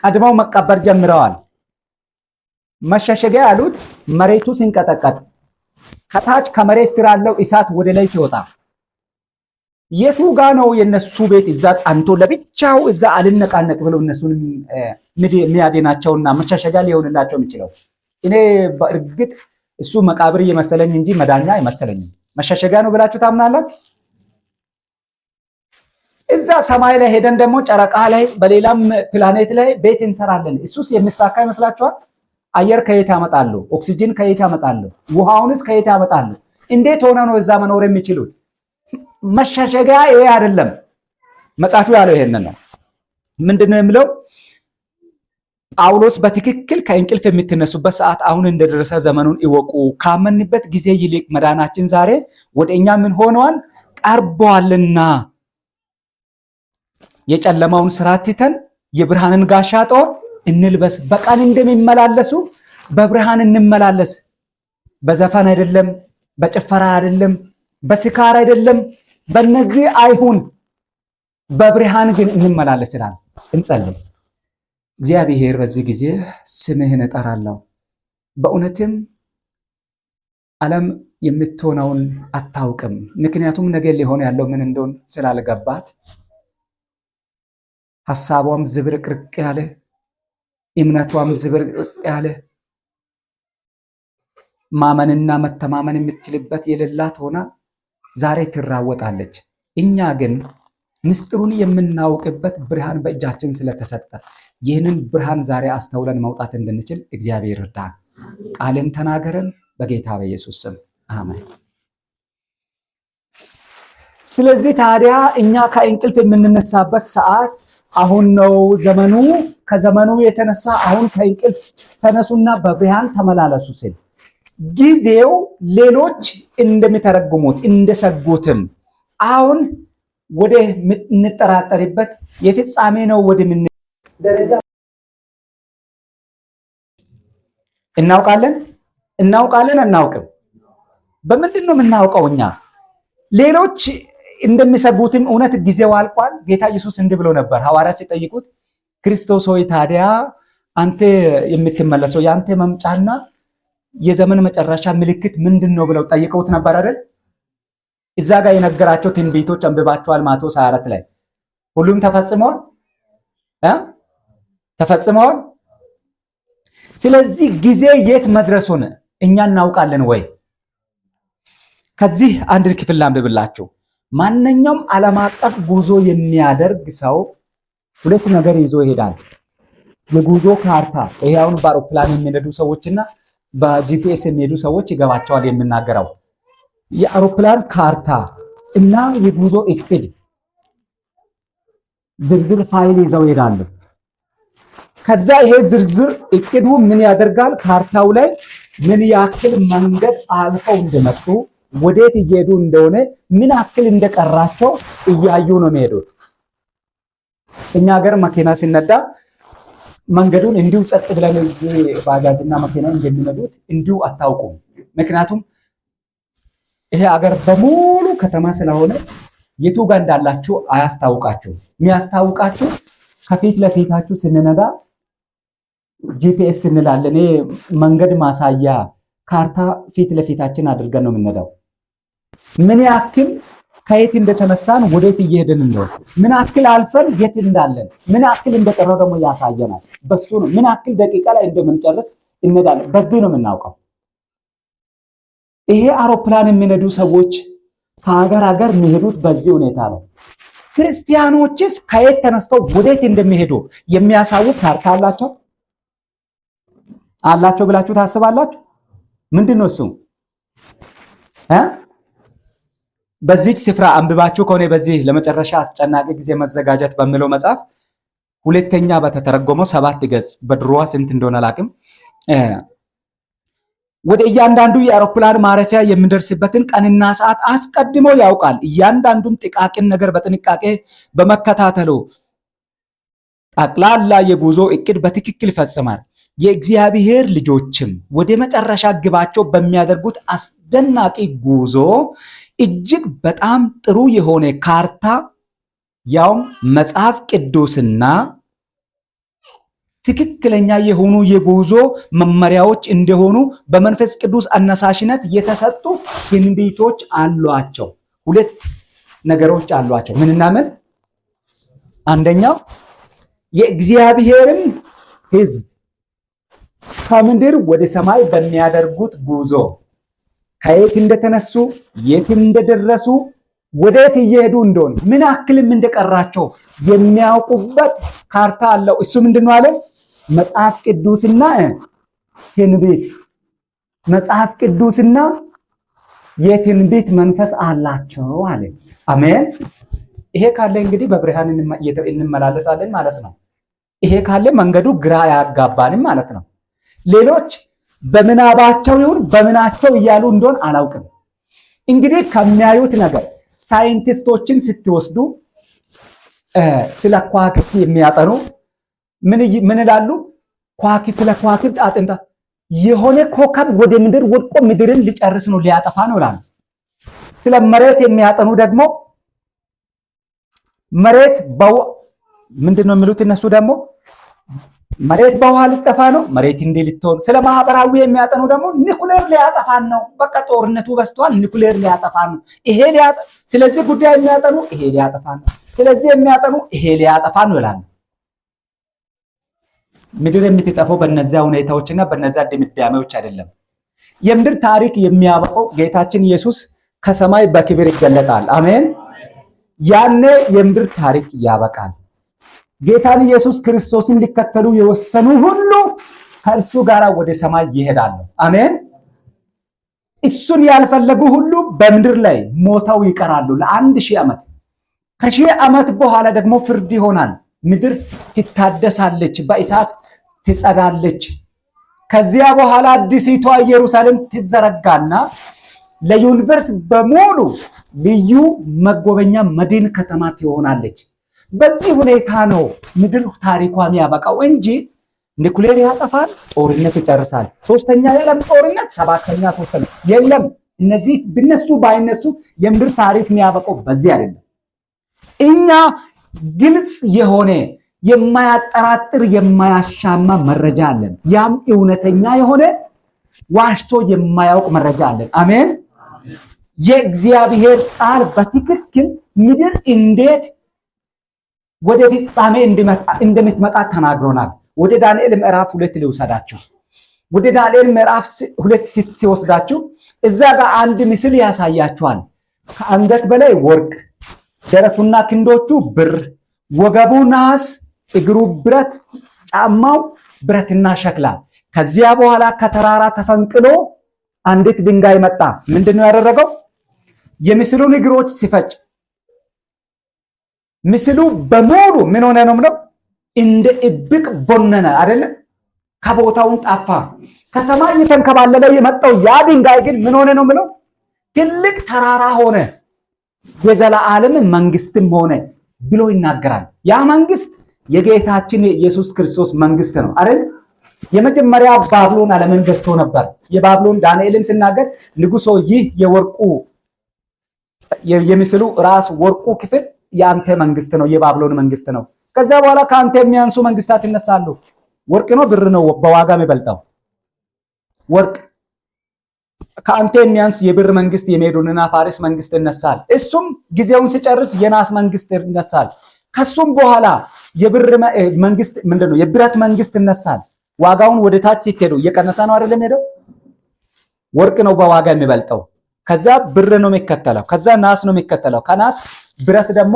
ቀድመው መቀበር ጀምረዋል። መሸሸጊያ ያሉት መሬቱ ሲንቀጠቀጥ ከታች ከመሬት ስር ያለው እሳት ወደ ላይ ሲወጣ የቱ ጋ ነው የነሱ ቤት እዛ ጣንቶ ለብቻው እዛ አልነቃነቅ ብለው እነሱን የሚያድናቸውና መሸሸጊያ ሊሆንላቸው የሚችለው? እኔ በእርግጥ እሱ መቃብር እየመሰለኝ እንጂ መዳኛ አይመሰለኝም። መሸሸጊያ ነው ብላችሁ ታምናላችሁ? እዛ ሰማይ ላይ ሄደን ደግሞ ጨረቃ ላይ በሌላም ፕላኔት ላይ ቤት እንሰራለን። እሱስ የሚሳካ ይመስላችኋል? አየር ከየት ያመጣሉ? ኦክሲጅን ከየት ያመጣሉ? ውሃውንስ ከየት ያመጣሉ? እንዴት ሆነ ነው እዛ መኖር የሚችሉት? መሸሸጊያ ይሄ አይደለም። መጽሐፉ ያለው ይሄንን ነው። ምንድነው የሚለው? ጳውሎስ በትክክል ከእንቅልፍ የምትነሱበት ሰዓት አሁን እንደደረሰ ዘመኑን ይወቁ። ካመንበት ጊዜ ይልቅ መዳናችን ዛሬ ወደ እኛ ምን ሆነዋል? ቀርቧልና። የጨለማውን ስራ ትተን የብርሃንን ጋሻ ጦር እንልበስ። በቀን እንደሚመላለሱ በብርሃን እንመላለስ። በዘፈን አይደለም፣ በጭፈራ አይደለም፣ በስካር አይደለም፣ በእነዚህ አይሁን፣ በብርሃን ግን እንመላለስ ይላል። እንጸልይ። እግዚአብሔር በዚህ ጊዜ ስምህን እጠራለሁ። በእውነትም ዓለም የምትሆነውን አታውቅም። ምክንያቱም ነገ ሊሆን ያለው ምን እንደሆነ ስላልገባት ሐሳቧም ዝብርቅርቅ ያለ፣ እምነቷም ዝብርቅርቅ ያለ፣ ማመንና መተማመን የምትችልበት የሌላት ሆና ዛሬ ትራወጣለች። እኛ ግን ምስጢሩን የምናውቅበት ብርሃን በእጃችን ስለተሰጠ ይህንን ብርሃን ዛሬ አስተውለን መውጣት እንድንችል እግዚአብሔር ይርዳን። ቃልን ተናገረን፣ በጌታ በኢየሱስ ስም አሜን። ስለዚህ ታዲያ እኛ ከእንቅልፍ የምንነሳበት ሰዓት አሁን ነው። ከዘመኑ የተነሳ አሁን ከእንቅልፍ ተነሱና በብርሃን ተመላለሱ ሲል ጊዜው ሌሎች እንደሚተረጉሙት እንደሰጉትም አሁን ወደ ምንጠራጠርበት የፍጻሜ ነው ወደምን ደረጃ እናውቃለን አናውቅም? በምንድን ነው የምናውቀው? እኛ ሌሎች እንደሚሰጉትም እውነት ጊዜው አልቋል። ጌታ ኢየሱስ እንዲህ ብሎ ነበር ሐዋርያት ሲጠይቁት፣ ክርስቶስ ሆይ ታዲያ አንተ የምትመለሰው የአንተ መምጫና የዘመን መጨረሻ ምልክት ምንድን ነው ብለው ጠይቀውት ነበር አይደል? እዛ ጋር የነገራቸው ትንቢቶች አንብባቸዋል። ማቴዎስ 24 ላይ ሁሉም ተፈጽመዋል ተፈጽመዋል። ስለዚህ ጊዜ የት መድረሱን እኛ እናውቃለን ወይ? ከዚህ አንድ ክፍል ላንብብላችሁ። ማንኛውም ዓለም አቀፍ ጉዞ የሚያደርግ ሰው ሁለት ነገር ይዞ ይሄዳል። የጉዞ ካርታ፣ ይሄ አሁን በአውሮፕላን የሚነዱ ሰዎችና በጂፒኤስ የሚሄዱ ሰዎች ይገባቸዋል የምናገረው። የአውሮፕላን ካርታ እና የጉዞ እቅድ ዝርዝር ፋይል ይዘው ይሄዳሉ። ከዛ ይሄ ዝርዝር እቅዱ ምን ያደርጋል? ካርታው ላይ ምን ያክል መንገድ አልፈው እንደመጡ፣ ወዴት እየሄዱ እንደሆነ፣ ምን ያክል እንደቀራቸው እያዩ ነው የሚሄዱት። እኛ ሀገር መኪና ሲነዳ መንገዱን እንዲሁ ጸጥ ብለን ባጃጅና መኪና እንደሚነዱት እንዲሁ አታውቁም። ምክንያቱም ይሄ ሀገር በሙሉ ከተማ ስለሆነ የቱ ጋር እንዳላችሁ አያስታውቃችሁ። የሚያስታውቃችሁ ከፊት ለፊታችሁ ስንነዳ ጂፒኤስ እንላለን። መንገድ ማሳያ ካርታ ፊት ለፊታችን አድርገን ነው የምንነዳው። ምን ያክል ከየት እንደተነሳን ወዴት እየሄድን እንደሆነ፣ ምን ያክል አልፈን የት እንዳለን፣ ምን ያክል እንደቀረው ደግሞ ያሳየናል። በሱ ነው ምን ያክል ደቂቃ ላይ እንደምንጨርስ እንነዳለን። በዚህ ነው የምናውቀው። ይሄ አውሮፕላን የሚነዱ ሰዎች ከሀገር ሀገር የሚሄዱት በዚህ ሁኔታ ነው። ክርስቲያኖችስ ከየት ተነስተው ወዴት እንደሚሄዱ የሚያሳውቅ ካርታ አላቸው ብላችሁ ታስባላችሁ? ምንድን ነው እሱ? በዚህ ስፍራ አንብባችሁ ከሆነ በዚህ ለመጨረሻ አስጨናቂ ጊዜ መዘጋጀት በሚለው መጽሐፍ ሁለተኛ በተተረጎመው 7 ገጽ በድሮዋ ስንት እንደሆነ አላውቅም። ወደ እያንዳንዱ የአውሮፕላን ማረፊያ የምንደርስበትን ቀንና ሰዓት አስቀድሞ ያውቃል። እያንዳንዱን ጥቃቅን ነገር በጥንቃቄ በመከታተሉ ጠቅላላ የጉዞ እቅድ በትክክል ይፈጽማል። የእግዚአብሔር ልጆችም ወደ መጨረሻ ግባቸው በሚያደርጉት አስደናቂ ጉዞ እጅግ በጣም ጥሩ የሆነ ካርታ ያውም መጽሐፍ ቅዱስና ትክክለኛ የሆኑ የጉዞ መመሪያዎች እንደሆኑ በመንፈስ ቅዱስ አነሳሽነት የተሰጡ ትንቢቶች አሏቸው። ሁለት ነገሮች አሏቸው። ምንና ምን? አንደኛው የእግዚአብሔርን ሕዝብ ከምድር ወደ ሰማይ በሚያደርጉት ጉዞ ከየት እንደተነሱ፣ የት እንደደረሱ፣ ወዴት እየሄዱ እንደሆነ፣ ምን ያክልም እንደቀራቸው የሚያውቁበት ካርታ አለው። እሱ ምንድነው አለ? መጽሐፍ ቅዱስና ትንቢት። መጽሐፍ ቅዱስና የትንቢት መንፈስ አላቸው አለ። አሜን። ይሄ ካለ እንግዲህ በብርሃን እንመላለሳለን ማለት ነው። ይሄ ካለ መንገዱ ግራ አያጋባንም ማለት ነው። ሌሎች በምናባቸው ይሁን በምናቸው እያሉ እንደሆን አላውቅም። እንግዲህ ከሚያዩት ነገር ሳይንቲስቶችን ስትወስዱ ስለ ከዋክብት የሚያጠኑ ምን ይላሉ? ስለ ከዋክብት አጥንታ የሆነ ኮከብ ወደ ምድር ወድቆ ምድርን ሊጨርስ ነው ሊያጠፋ ነው ይላሉ። ስለ መሬት የሚያጠኑ ደግሞ መሬት ምንድነው የሚሉት እነሱ ደግሞ መሬት በውሃ ልጠፋ ነው፣ መሬት እንዲህ ልትሆን። ስለ ማህበራዊ የሚያጠኑ ደግሞ ኒኩሌር ሊያጠፋን ነው፣ በቃ ጦርነቱ በስቷል፣ ኒኩሌር ሊያጠፋን ነው። ስለዚህ ጉዳይ የሚያጠኑ ይሄ ሊያጠፋን ነው፣ ስለዚህ የሚያጠኑ ይሄ ሊያጠፋን ነው ይላሉ። ምድር የምትጠፋው በእነዚያ ሁኔታዎችና በእነዚያ ድምዳሜዎች አይደለም። የምድር ታሪክ የሚያበቃው ጌታችን ኢየሱስ ከሰማይ በክብር ይገለጣል። አሜን። ያኔ የምድር ታሪክ ያበቃል። ጌታን ኢየሱስ ክርስቶስን ሊከተሉ የወሰኑ ሁሉ ከእርሱ ጋር ወደ ሰማይ ይሄዳሉ። አሜን። እሱን ያልፈለጉ ሁሉ በምድር ላይ ሞተው ይቀራሉ ለ1000 ዓመት። ከ1000 ዓመት በኋላ ደግሞ ፍርድ ይሆናል። ምድር ትታደሳለች፣ በእሳት ትጸዳለች። ከዚያ በኋላ አዲሲቷ ኢየሩሳሌም ትዘረጋና ለዩኒቨርስ በሙሉ ልዩ መጎበኛ መዲን ከተማ ትሆናለች። በዚህ ሁኔታ ነው ምድር ታሪኳ የሚያበቃው እንጂ ኒኩሌር ያጠፋል፣ ጦርነት ይጨርሳል፣ 3ኛ የዓለም ጦርነት፣ 7ኛ የለም። እነዚህ ብነሱ ባይነሱ የምድር ታሪክ የሚያበቃው በዚህ አይደለም። እኛ ግልጽ የሆነ የማያጠራጥር የማያሻማ መረጃ አለን። ያም እውነተኛ የሆነ ዋሽቶ የማያውቅ መረጃ አለን። አሜን። የእግዚአብሔር ቃል በትክክል ምድር እንዴት ወደ ፍጻሜ እንደምትመጣ ተናግሮናል። ወደ ዳንኤል ምዕራፍ 2 ሊወሰዳችሁ። ወደ ዳንኤል ምዕራፍ 2 ሲወስዳችሁ እዛ ጋር አንድ ምስል ያሳያችኋል። ከአንገት በላይ ወርቅ፣ ደረቱና ክንዶቹ ብር፣ ወገቡ ናስ፣ እግሩ ብረት፣ ጫማው ብረትና ሸክላ። ከዚያ በኋላ ከተራራ ተፈንቅሎ አንዲት ድንጋይ መጣ። ምንድነው ያደረገው? የምስሉን እግሮች ሲፈጭ ምስሉ በሙሉ ምን ሆነ ነው ምለው? እንደ እብቅ ቦነነ አይደለ? ከቦታውን ጠፋ። ከሰማይ የተንከባለለ የመጣው ያ ድንጋይ ግን ምን ሆነ ነው ምለው? ትልቅ ተራራ ሆነ፣ የዘላለም መንግስትም ሆነ ብሎ ይናገራል። ያ መንግስት የጌታችን የኢየሱስ ክርስቶስ መንግስት ነው አይደል? የመጀመሪያ ባቢሎን ዓለምን ገዝቶ ነበር። የባቢሎን ዳንኤልም ሲናገር ንጉሶ ይህ የወርቁ የምስሉ ራስ ወርቁ ክፍል የአንተ መንግስት ነው፣ የባቢሎን መንግስት ነው። ከዛ በኋላ ከአንተ የሚያንሱ መንግስታት ይነሳሉ። ወርቅ ነው ብር ነው በዋጋ የሚበልጠው? ወርቅ። ከአንተ የሚያንስ የብር መንግስት የሜዶንና ፋሪስ መንግስት ይነሳል። እሱም ጊዜውን ሲጨርስ የናስ መንግስት ይነሳል። ከሱም በኋላ የብር መንግስት ምንድነው? የብረት መንግስት ይነሳል። ዋጋውን ወደ ታች ሲሄዱ እየቀነሰ ነው አይደለም ሄደው። ወርቅ ነው በዋጋ የሚበልጠው። ከዛ ብር ነው የሚከተለው። ከዛ ናስ ነው የሚከተለው። ከናስ ብረት ደግሞ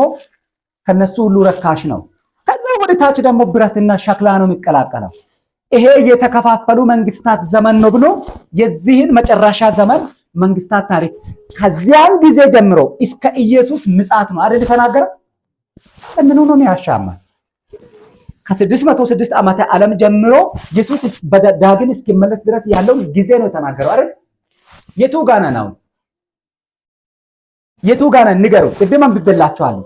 ከነሱ ሁሉ ረካሽ ነው። ከዛ ወደ ታች ደግሞ ብረትና ሸክላ ነው የሚቀላቀለው። ይሄ የተከፋፈሉ መንግስታት ዘመን ነው ብሎ የዚህን መጨረሻ ዘመን መንግስታት ታሪክ ከዚያን ጊዜ ጀምሮ እስከ ኢየሱስ ምጽአት ነው አይደል የተናገረው። ምኑ ነው የሚያሻማ? ከ606 ዓመተ ዓለም ጀምሮ ኢየሱስ ዳግም እስኪመለስ ድረስ ያለው ጊዜ ነው የተናገረው አይደል? የቱ ጋና ነው? የቱ ጋና ንገሩ። ቅድም አንብቤላችኋለሁ።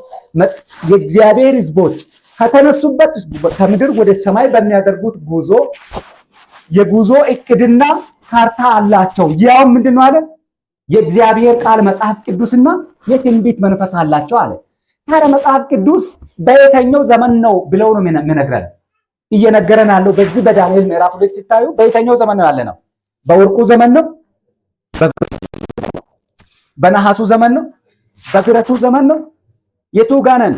የእግዚአብሔር ሕዝቦች ከተነሱበት ከምድር ወደ ሰማይ በሚያደርጉት ጉዞ የጉዞ እቅድና ካርታ አላቸው። ያው ምንድነው አለ? የእግዚአብሔር ቃል መጽሐፍ ቅዱስና የትንቢት መንፈስ አላቸው አለ። ታዲያ መጽሐፍ ቅዱስ በየትኛው ዘመን ነው ብለው ነው የሚነግረን? እየነገረን አለው በዚህ በዳንኤል ምዕራፍ 2 ሲታዩ በየትኛው ዘመን ነው ያለ ነው? በወርቁ ዘመን ነው? በነሐሱ ዘመን ነው? በብረቱ ዘመን ነው? የቱ ጋር ነን?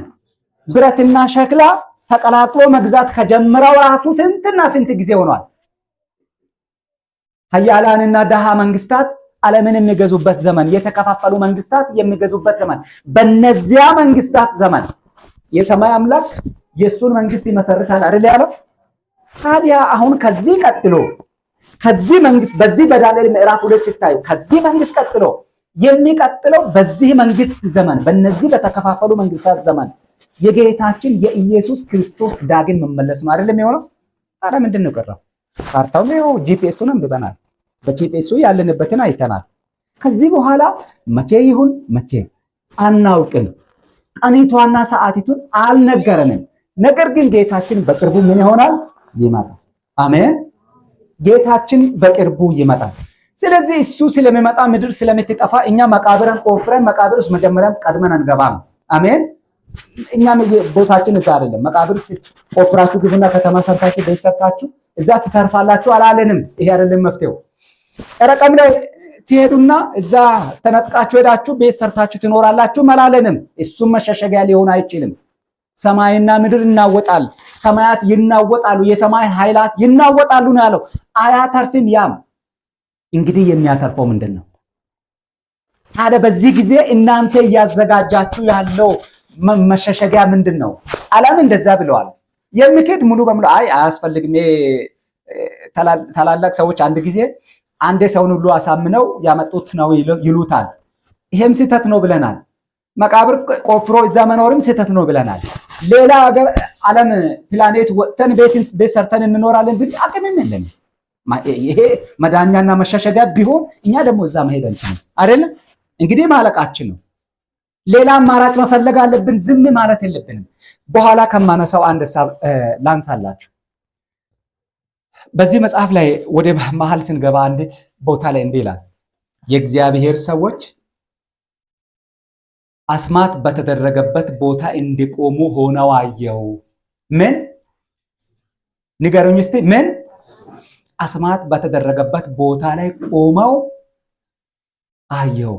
ብረትና ሸክላ ተቀላቅሎ መግዛት ከጀመረው ራሱ ስንትና ስንት ጊዜ ሆኗል። ኃያላንና ደሃ መንግስታት ዓለምን የሚገዙበት ዘመን፣ የተከፋፈሉ መንግስታት የሚገዙበት ዘመን። በነዚያ መንግስታት ዘመን የሰማይ አምላክ የሱን መንግስት ይመሰርታል አይደል ያለው። ታዲያ አሁን ከዚህ ቀጥሎ ከዚህ መንግስት በዚህ በዳንኤል ምዕራፍ 2 ሲታዩ ከዚህ መንግስት ቀጥሎ የሚቀጥለው በዚህ መንግስት ዘመን በእነዚህ በተከፋፈሉ መንግስታት ዘመን የጌታችን የኢየሱስ ክርስቶስ ዳግም መመለስ ነው አይደለም የሆነው። ታዲያ ምንድን ነው ቀረው? ካርታው ነው፣ ጂፒኤሱን አንብበናል። በጂፒኤሱ ያለንበትን አይተናል። ከዚህ በኋላ መቼ ይሁን መቼ አናውቅም። ቀኒቷና ሰዓቲቱን አልነገረንም። ነገር ግን ጌታችን በቅርቡ ምን ይሆናል? ይመጣል። አሜን። ጌታችን በቅርቡ ይመጣል። ስለዚህ እሱ ስለሚመጣ ምድር ስለምትጠፋ እኛ መቃብርን ቆፍረን መቃብር ውስጥ መጀመሪያም ቀድመን አንገባም። አሜን። እኛም ቦታችን እዛ አይደለም። መቃብር ቆፍራችሁ ግቡና ከተማ ሰርታችሁ ቤት ሰርታችሁ እዛ ትተርፋላችሁ አላለንም። ይሄ አይደለም መፍትሄው። ጨረቃም ላይ ትሄዱና እዛ ተነጥቃችሁ ሄዳችሁ ቤት ሰርታችሁ ትኖራላችሁ አላለንም። እሱም መሸሸጊያ ሊሆን አይችልም። ሰማይና ምድር ይናወጣል፣ ሰማያት ይናወጣሉ፣ የሰማይ ኃይላት ይናወጣሉ ነው ያለው። አያተርፍም። ያም እንግዲህ የሚያተርፈው ምንድን ነው ታዲያ? በዚህ ጊዜ እናንተ እያዘጋጃችሁ ያለው መሸሸጊያ ምንድን ነው? ዓለም እንደዛ ብለዋል። የሚክድ ሙሉ በሙሉ አይ አያስፈልግም። ታላላቅ ሰዎች አንድ ሰውን ሁሉ አሳምነው ያመጡት ነው ይሉታል። ይሄም ስህተት ነው ብለናል። መቃብር ቆፍሮ እዛ መኖርም ስህተት ነው ብለናል። ሌላ ሀገር ዓለም ፕላኔት ወጥተን ቤት ሰርተን እንኖራለን ብል አቅምም የለም። ይሄ መዳኛና መሸሸጊያ ቢሆን እኛ ደግሞ እዛ መሄድ አንችልም አይደል? እንግዲህ ማለቃችን ነው። ሌላ አማራጭ መፈለግ አለብን። ዝም ማለት የለብንም። በኋላ ከማነሳው አንድ ሐሳብ ላንሳላችሁ። በዚህ መጽሐፍ ላይ ወደ መሃል ስንገባ አንዲት ቦታ ላይ እንዲህ ይላል፣ የእግዚአብሔር ሰዎች አስማት በተደረገበት ቦታ እንዲቆሙ ሆነው አየው። ምን ንገሩኝ እስቲ? ምን አስማት በተደረገበት ቦታ ላይ ቆመው አየው።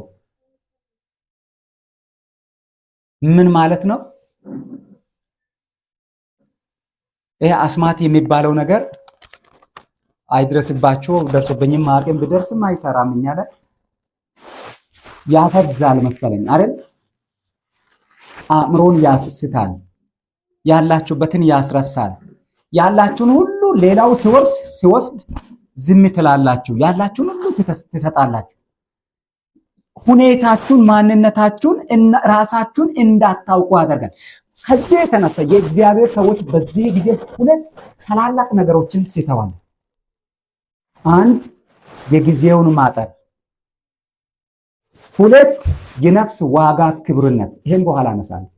ምን ማለት ነው? ይሄ አስማት የሚባለው ነገር አይድረስባችሁ፣ ደርሶብኝም አቅም ቢደርስም አይሰራም። እኛ ላይ ያፈዛል መሰለኝ አይደል? አእምሮን ያስታል፣ ያላችሁበትን ያስረሳል። ያላችሁን ሁሉ ሌላው ሲወስድ ዝም ትላላችሁ፣ ያላችሁን ሁሉ ትሰጣላችሁ። ሁኔታችሁን፣ ማንነታችሁን፣ ራሳችሁን እንዳታውቁ ያደርጋል። ከዚህ የተነሳ የእግዚአብሔር ሰዎች በዚህ ጊዜ ሁለት ታላላቅ ነገሮችን ስተዋል። አንድ የጊዜውን ማጠር፣ ሁለት የነፍስ ዋጋ ክብርነት። ይሄን በኋላ አነሳለሁ።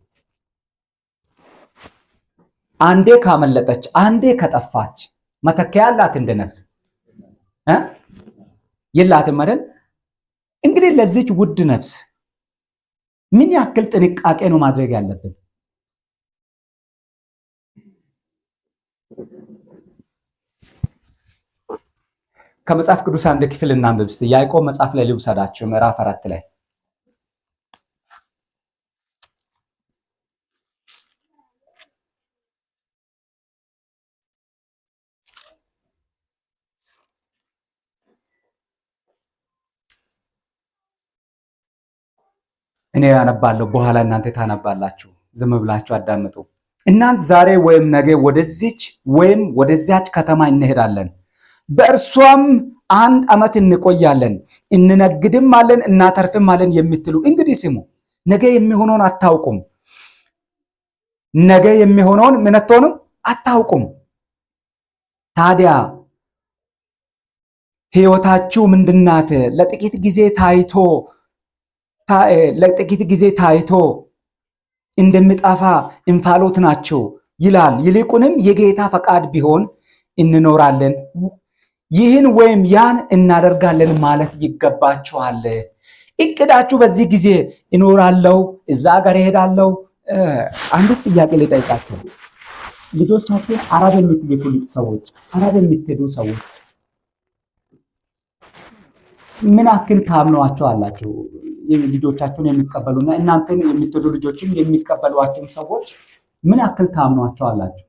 አንዴ ካመለጠች፣ አንዴ ከጠፋች መተኪያ ያላት እንደ ነፍስ የላትም አይደል? እንግዲህ ለዚች ውድ ነፍስ ምን ያክል ጥንቃቄ ነው ማድረግ ያለብን? ከመጽሐፍ ቅዱስ አንድ ክፍል እናንብብ እስቲ። ያዕቆብ መጽሐፍ ላይ ልውሰዳችሁ፣ ምዕራፍ 4 ላይ እኔ ያነባለሁ፣ በኋላ እናንተ ታነባላችሁ። ዝም ብላችሁ አዳምጡ። እናንተ ዛሬ ወይም ነገ ወደዚች ወይም ወደዚያች ከተማ እንሄዳለን፣ በእርሷም 1 ዓመት እንቆያለን፣ እንነግድም አለን፣ እናተርፍም አለን የምትሉ እንግዲህ ስሙ። ነገ የሚሆነውን አታውቁም። ነገ የሚሆነውን ምን አትሆኑም? አታውቁም። ታዲያ ሕይወታችሁ ምንድናት? ለጥቂት ጊዜ ታይቶ እንደሚጠፋ እንፋሎት ናቸው ይላል። ይልቁንም የጌታ ፈቃድ ቢሆን እንኖራለን፣ ይህን ወይም ያን እናደርጋለን ማለት ይገባችኋል። እቅዳችሁ በዚህ ጊዜ እኖራለሁ፣ እዛ ጋር እሄዳለሁ። አንድ ጥያቄ ልጠይቃችሁ። ልጆቻችሁን አረብ የምትልኩ ሰዎች፣ አረብ የምትሄዱ ሰዎች ምን ያክል ታምኗቸው አላችሁ? ልጆቻችሁን የሚቀበሉና እናንተን የምትወዱ ልጆችን የሚቀበሏቸውን ሰዎች ምን ያክል ታምኗቸው አላችሁ?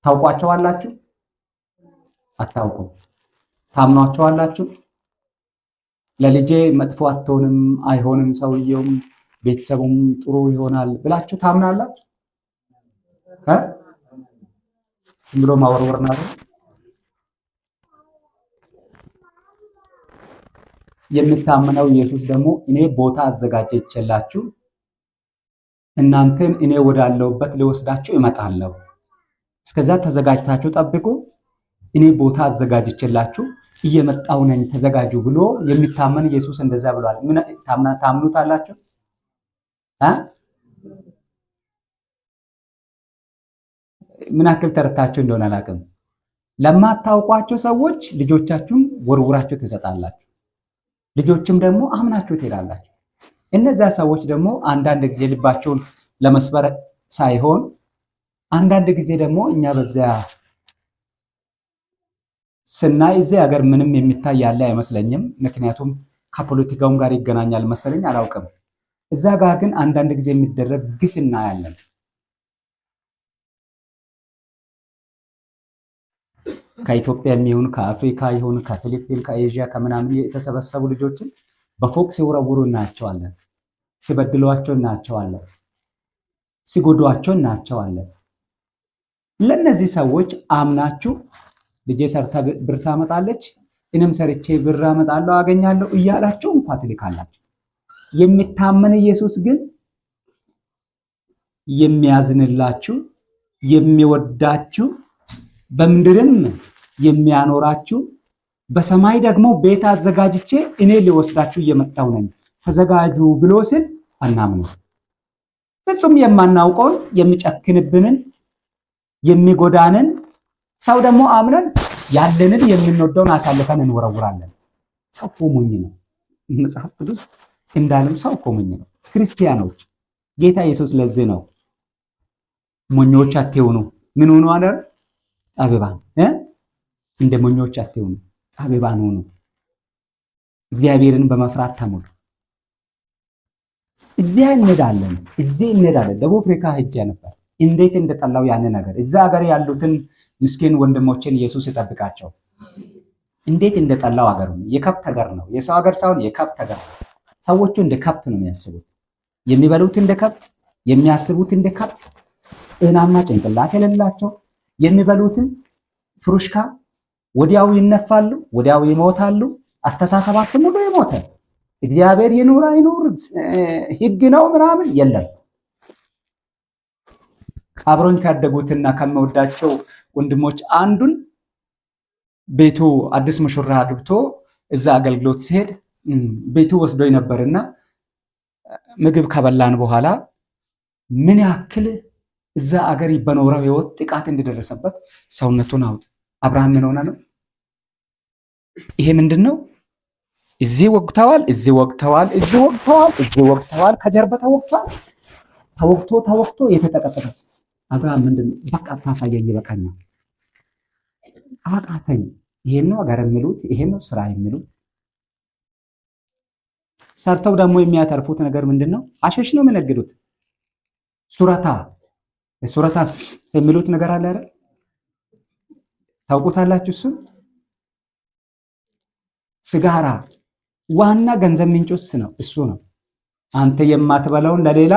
ታውቋቸው አላችሁ? አታውቁም። ታምኗቸው አላችሁ? ለልጄ መጥፎ አትሆንም፣ አይሆንም፣ ሰውየውም ቤተሰቡም ጥሩ ይሆናል ብላችሁ ታምናላችሁ? ዝም ብሎ ማወርወር ነው። የምታምነው ኢየሱስ ደግሞ እኔ ቦታ አዘጋጀችላችሁ፣ እናንተን እኔ ወዳለሁበት ልወስዳችሁ እመጣለሁ፣ እስከዛ ተዘጋጅታችሁ ጠብቁ፣ እኔ ቦታ አዘጋጀችላችሁ እየመጣሁ ነኝ ተዘጋጁ ብሎ የሚታመን ኢየሱስ እንደዛ ብሏል። ታምኑታላችሁ? ምን ያክል ተረታችሁ እንደሆነ አላውቅም። ለማታውቋቸው ሰዎች ልጆቻችሁን ወርውራችሁ ትሰጣላችሁ። ልጆችም ደግሞ አምናችሁ ትሄዳላችሁ። እነዚያ ሰዎች ደግሞ አንዳንድ ጊዜ ልባቸውን ለመስበር ሳይሆን አንዳንድ ጊዜ ደግሞ እኛ በዚያ ስናይ እዚህ ሀገር ምንም የሚታይ ያለ አይመስለኝም። ምክንያቱም ከፖለቲካውም ጋር ይገናኛል መሰለኝ፣ አላውቅም። እዛ ጋር ግን አንዳንድ ጊዜ የሚደረግ ግፍ እናያለን። ከኢትዮጵያ የሚሆን ከአፍሪካ ይሁን ከፊሊፒን ከኤዥያ ከምናምን የተሰበሰቡ ልጆችን በፎቅ ሲወረውሩ እናያቸዋለን። ሲበድሏቸው እናያቸዋለን። ሲጎዷቸው እናያቸዋለን። ለነዚህ ሰዎች አምናችሁ ልጄ ሰርታ ብር ታመጣለች፣ እኔም ሰርቼ ብር አመጣለሁ አገኛለሁ እያላችሁ እንኳን ትልካላችሁ። የሚታመን ኢየሱስ ግን የሚያዝንላችሁ፣ የሚወዳችሁ፣ በምድርም የሚያኖራችሁ፣ በሰማይ ደግሞ ቤት አዘጋጅቼ እኔ ሊወስዳችሁ እየመጣሁ ነኝ ተዘጋጁ ብሎ ሲል አናምነው። ፍጹም የማናውቀውን የሚጨክንብንን የሚጎዳንን ሰው ደግሞ አምነን ያለንን የምንወደውን አሳልፈን እንወረውራለን። ሰው እኮ ሞኝ ነው። መጽሐፍ ቅዱስ እንዳለም ሰው እኮ ሞኝ ነው። ክርስቲያኖች ጌታ ኢየሱስ ለዚህ ነው ሞኞች አትሁኑ። ምን ሆኑ አለ? ጠቢባን። እንደ ሞኞች አትሁኑ፣ ጠቢባን ሁኑ። እግዚአብሔርን በመፍራት ተሞሉ። እዚያ እንሄዳለን፣ እዚህ እንሄዳለን። ደቡብ አፍሪካ ሄጄ ነበር። እንዴት እንደጠላው ያን ነገር። እዛ ሀገር ያሉትን ምስኪን ወንድሞችን ኢየሱስ ይጠብቃቸው። እንዴት እንደጠላው ሀገሩ የከብት ሀገር ነው። የሰው ሀገር ሳይሆን የከብት ሀገር ነው። ሰዎቹ እንደ ከብት ነው የሚያስቡት። የሚበሉት እንደ ከብት፣ የሚያስቡት እንደ ከብት፣ ጤናማ ጭንቅላት የሌላቸው፣ የሚበሉትን ፍሩሽካ፣ ወዲያው ይነፋሉ፣ ወዲያው ይሞታሉ። አስተሳሰባቸው ሙሉ የሞተ እግዚአብሔር ይኑር አይኑር ህግ ነው ምናምን የለም። አብሮኝ ካደጉትና ከመወዳቸው ወንድሞች አንዱን ቤቱ አዲስ ሙሽራ አግብቶ እዛ አገልግሎት ሲሄድ ቤቱ ወስዶኝ ነበርና ምግብ ከበላን በኋላ ምን ያክል እዛ አገር በኖረው ህይወት ጥቃት እንደደረሰበት ሰውነቱን አውጥ። አብርሃም ምን ሆነ ነው? ይሄ ምንድነው? እዚህ ወግተዋል፣ እዚህ ወግተዋል፣ እዚህ ወግተዋል፣ እዚህ ወግተዋል፣ ከጀርባ ተወግቷል። ተወግቶ የተጠቀጠቀ አብርሃም ምንድነው? በቃ ታሳየኝ፣ ይበቃኛል፣ አቃተኝ። ይሄን ነው አገር የሚሉት፣ ይሄን ነው ስራ የሚሉት። ሰርተው ደግሞ የሚያተርፉት ነገር ምንድነው? አሸሽ ነው የሚነግዱት። ሱረታ የሚሉት ነገር አለ አይደል? ታውቁታላችሁ? እሱ ስጋራ ዋና ገንዘብ ምንጭስ ነው። እሱ ነው። አንተ የማትበላውን ለሌላ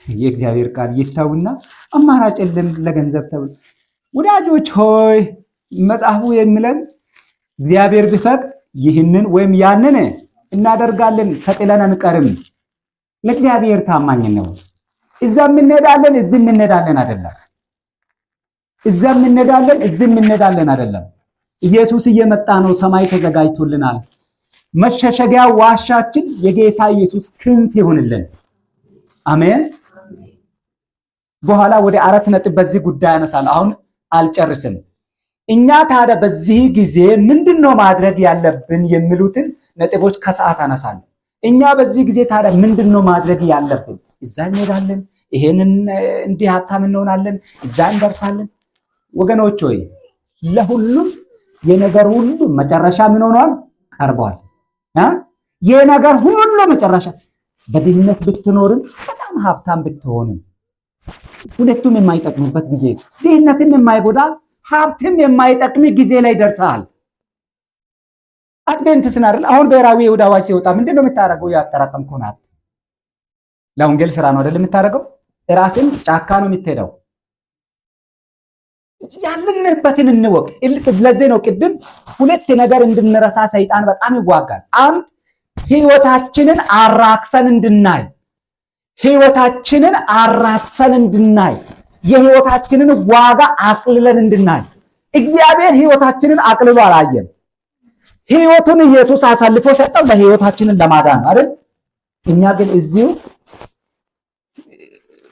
የእግዚአብሔር ቃል ይተውና አማራጭ የለም ለገንዘብ ተብሎ። ወዳጆች ሆይ መጽሐፉ የሚለን እግዚአብሔር ቢፈቅድ ይህንን ወይም ያንን እናደርጋለን፣ ተጥለን አንቀርም። ለእግዚአብሔር ታማኝ ነው። እዛም እንሄዳለን፣ እዚህም እንሄዳለን አይደለም። እዛም እንሄዳለን፣ እዚህም እንሄዳለን አይደለም። ኢየሱስ እየመጣ ነው። ሰማይ ተዘጋጅቶልናል። መሸሸጊያ ዋሻችን የጌታ ኢየሱስ ክንፍ ይሁንልን። አሜን። በኋላ ወደ 4 ነጥብ በዚህ ጉዳይ አነሳለሁ። አሁን አልጨርስም። እኛ ታዲያ በዚህ ጊዜ ምንድነው ማድረግ ያለብን የሚሉትን ነጥቦች ከሰዓት አነሳለሁ። እኛ በዚህ ጊዜ ታዲያ ምንድነው ማድረግ ያለብን? እዛ እንሄዳለን፣ ይሄንን እንዲህ ሀብታም እንሆናለን፣ እዛ እንደርሳለን። ወገኖች ሆይ ለሁሉም የነገር ሁሉ መጨረሻ ምን ሆኗል? ቀርቧል። የነገር ሁሉ መጨረሻ በድህነት ብትኖርም በጣም ሀብታም ብትሆንም ሁለቱም የማይጠቅሙበት ጊዜ፣ ድህነትም የማይጎዳ ሀብትም የማይጠቅም ጊዜ ላይ ደርሰሃል። አድቬንቲስት አይደል? አሁን ብሔራዊ የይሁዳ አዋጅ ሲወጣ ምንድነው የምታደርገው? ያጠራቀምከውን ሀብት ለወንጌል ስራ ነው አይደል የምታደርገው? ራስን ጫካ ነው የምትሄደው። ያለንበትን እንወቅ። ለዚህ ነው ቅድም ሁለት ነገር እንድንረሳ ሰይጣን በጣም ይዋጋል። አንድ ህይወታችንን አራክሰን እንድናይ የህይወታችንን ዋጋ አቅልለን እንድናይ። እግዚአብሔር ህይወታችንን አቅልሎ አላየም። ህይወቱን ኢየሱስ አሳልፎ ሰጠው ለህይወታችንን ለማዳን አይደል? እኛ ግን እዚሁ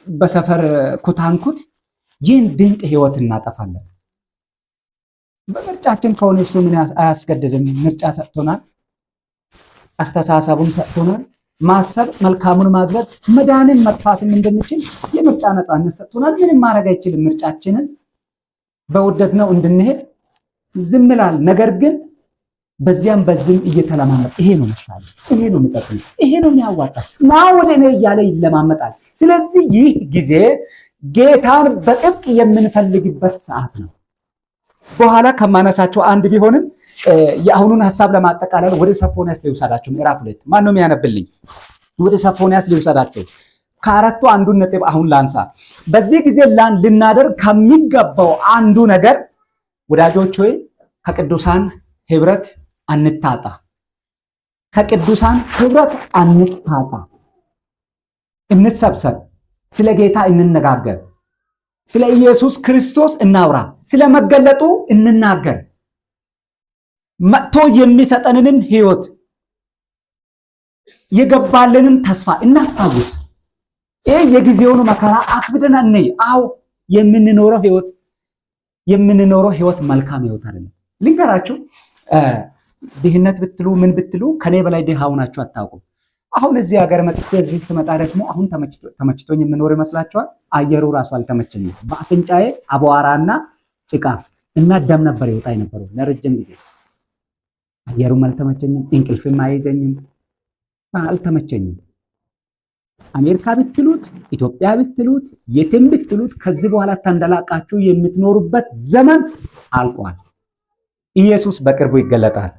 በሰፈር ኩታንኩት ይህን ድንቅ ህይወት እናጠፋለን። በምርጫችን ከሆነ እሱ ምን አያስገድድም። ምርጫ ሰጥቶናል፣ አስተሳሰቡን ሰጥቶናል። ማሰብ፣ መልካሙን ማድረግ፣ መዳንን መጥፋትን እንድንችል የምርጫ ነፃነት ሰጥቶናል። ምንም ማድረግ አይችልም። ምርጫችንን በወደድነው እንድንሄድ ዝም ይላል። ነገር ግን በዚያም በዚህም እየተለማመጥ ይሄ ነው መሻል፣ ይሄ ነው የሚጠቅም፣ ይሄ ነው የሚያዋጣ ና ወደ እኔ እያለ ይለማመጣል። ስለዚህ ይህ ጊዜ ጌታን በጥብቅ የምንፈልግበት ሰዓት ነው። በኋላ ከማነሳቸው አንድ ቢሆንም የአሁኑን ሐሳብ ለማጠቃለል ወደ ሶፎንያስ ልውሰዳችሁ። ምዕራፍ 2 ማን ነው የሚያነብልኝ? ወደ ሶፎንያስ ልውሰዳችሁ። ከአራቱ አንዱን ነጥብ አሁን ላንሳ። በዚህ ጊዜ ልናደርግ ከሚገባው አንዱ ነገር ወዳጆች ሆይ ከቅዱሳን ህብረት አንታጣ። ከቅዱሳን ህብረት አንታጣ። እንሰብሰብ፣ ስለ ጌታ እንነጋገር፣ ስለ ኢየሱስ ክርስቶስ እናውራ፣ ስለ መገለጡ እንናገር፣ መጥቶ የሚሰጠንንም ህይወት የገባልንን ተስፋ እናስታውስ። ይህ የጊዜውን መከራ አክብደን እንይ። አው የምንኖረው ህይወት መልካም ህይወት አይደለም። ልንገራችሁ፣ ድህነት ብትሉ ምን ብትሉ ከኔ በላይ ድሃ ሆናችሁ አታውቁም። አሁን እዚህ ሀገር መጥቼ እዚህ ስመጣ ደግሞ አሁን ተመችቶኝ የምኖር ይመስላችኋል? አየሩ ራሱ አልተመቸኝም። በአፍንጫዬ አቧራና ጭቃ እና ደም ነበር ይወጣኝ ነበር ለረጅም ጊዜ። አየሩም አልተመቸኝም፣ እንቅልፍም አይዘኝም፣ አልተመቸኝም። አሜሪካ ብትሉት ኢትዮጵያ ብትሉት የትም ብትሉት ከዚህ በኋላ ተንደላቃችሁ የምትኖሩበት ዘመን አልቋል። ኢየሱስ በቅርቡ ይገለጣል።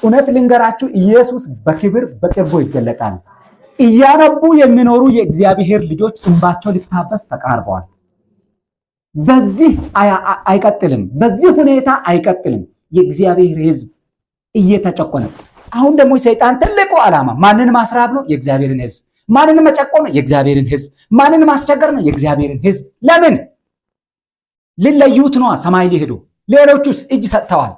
እውነት ልንገራችሁ፣ ኢየሱስ በክብር በቅርቡ ይገለጣል። እያነቡ የሚኖሩ የእግዚአብሔር ልጆች እንባቸው ሊታበስ ተቃርበዋል። በዚህ አይቀጥልም፣ በዚህ ሁኔታ አይቀጥልም። የእግዚአብሔር ሕዝብ እየተጨቆነ አሁን ደግሞ ሰይጣን ትልቁ ዓላማ ማንን ማስራብ ነው? የእግዚአብሔርን ሕዝብ። ማንን መጨቆን ነው? የእግዚአብሔርን ሕዝብ። ማንን ማስቸገር ነው? የእግዚአብሔርን ሕዝብ። ለምን? ሊለዩት ነዋ። ሰማይ ሊሄዱ ሌሎቹስ እጅ ሰጥተዋል።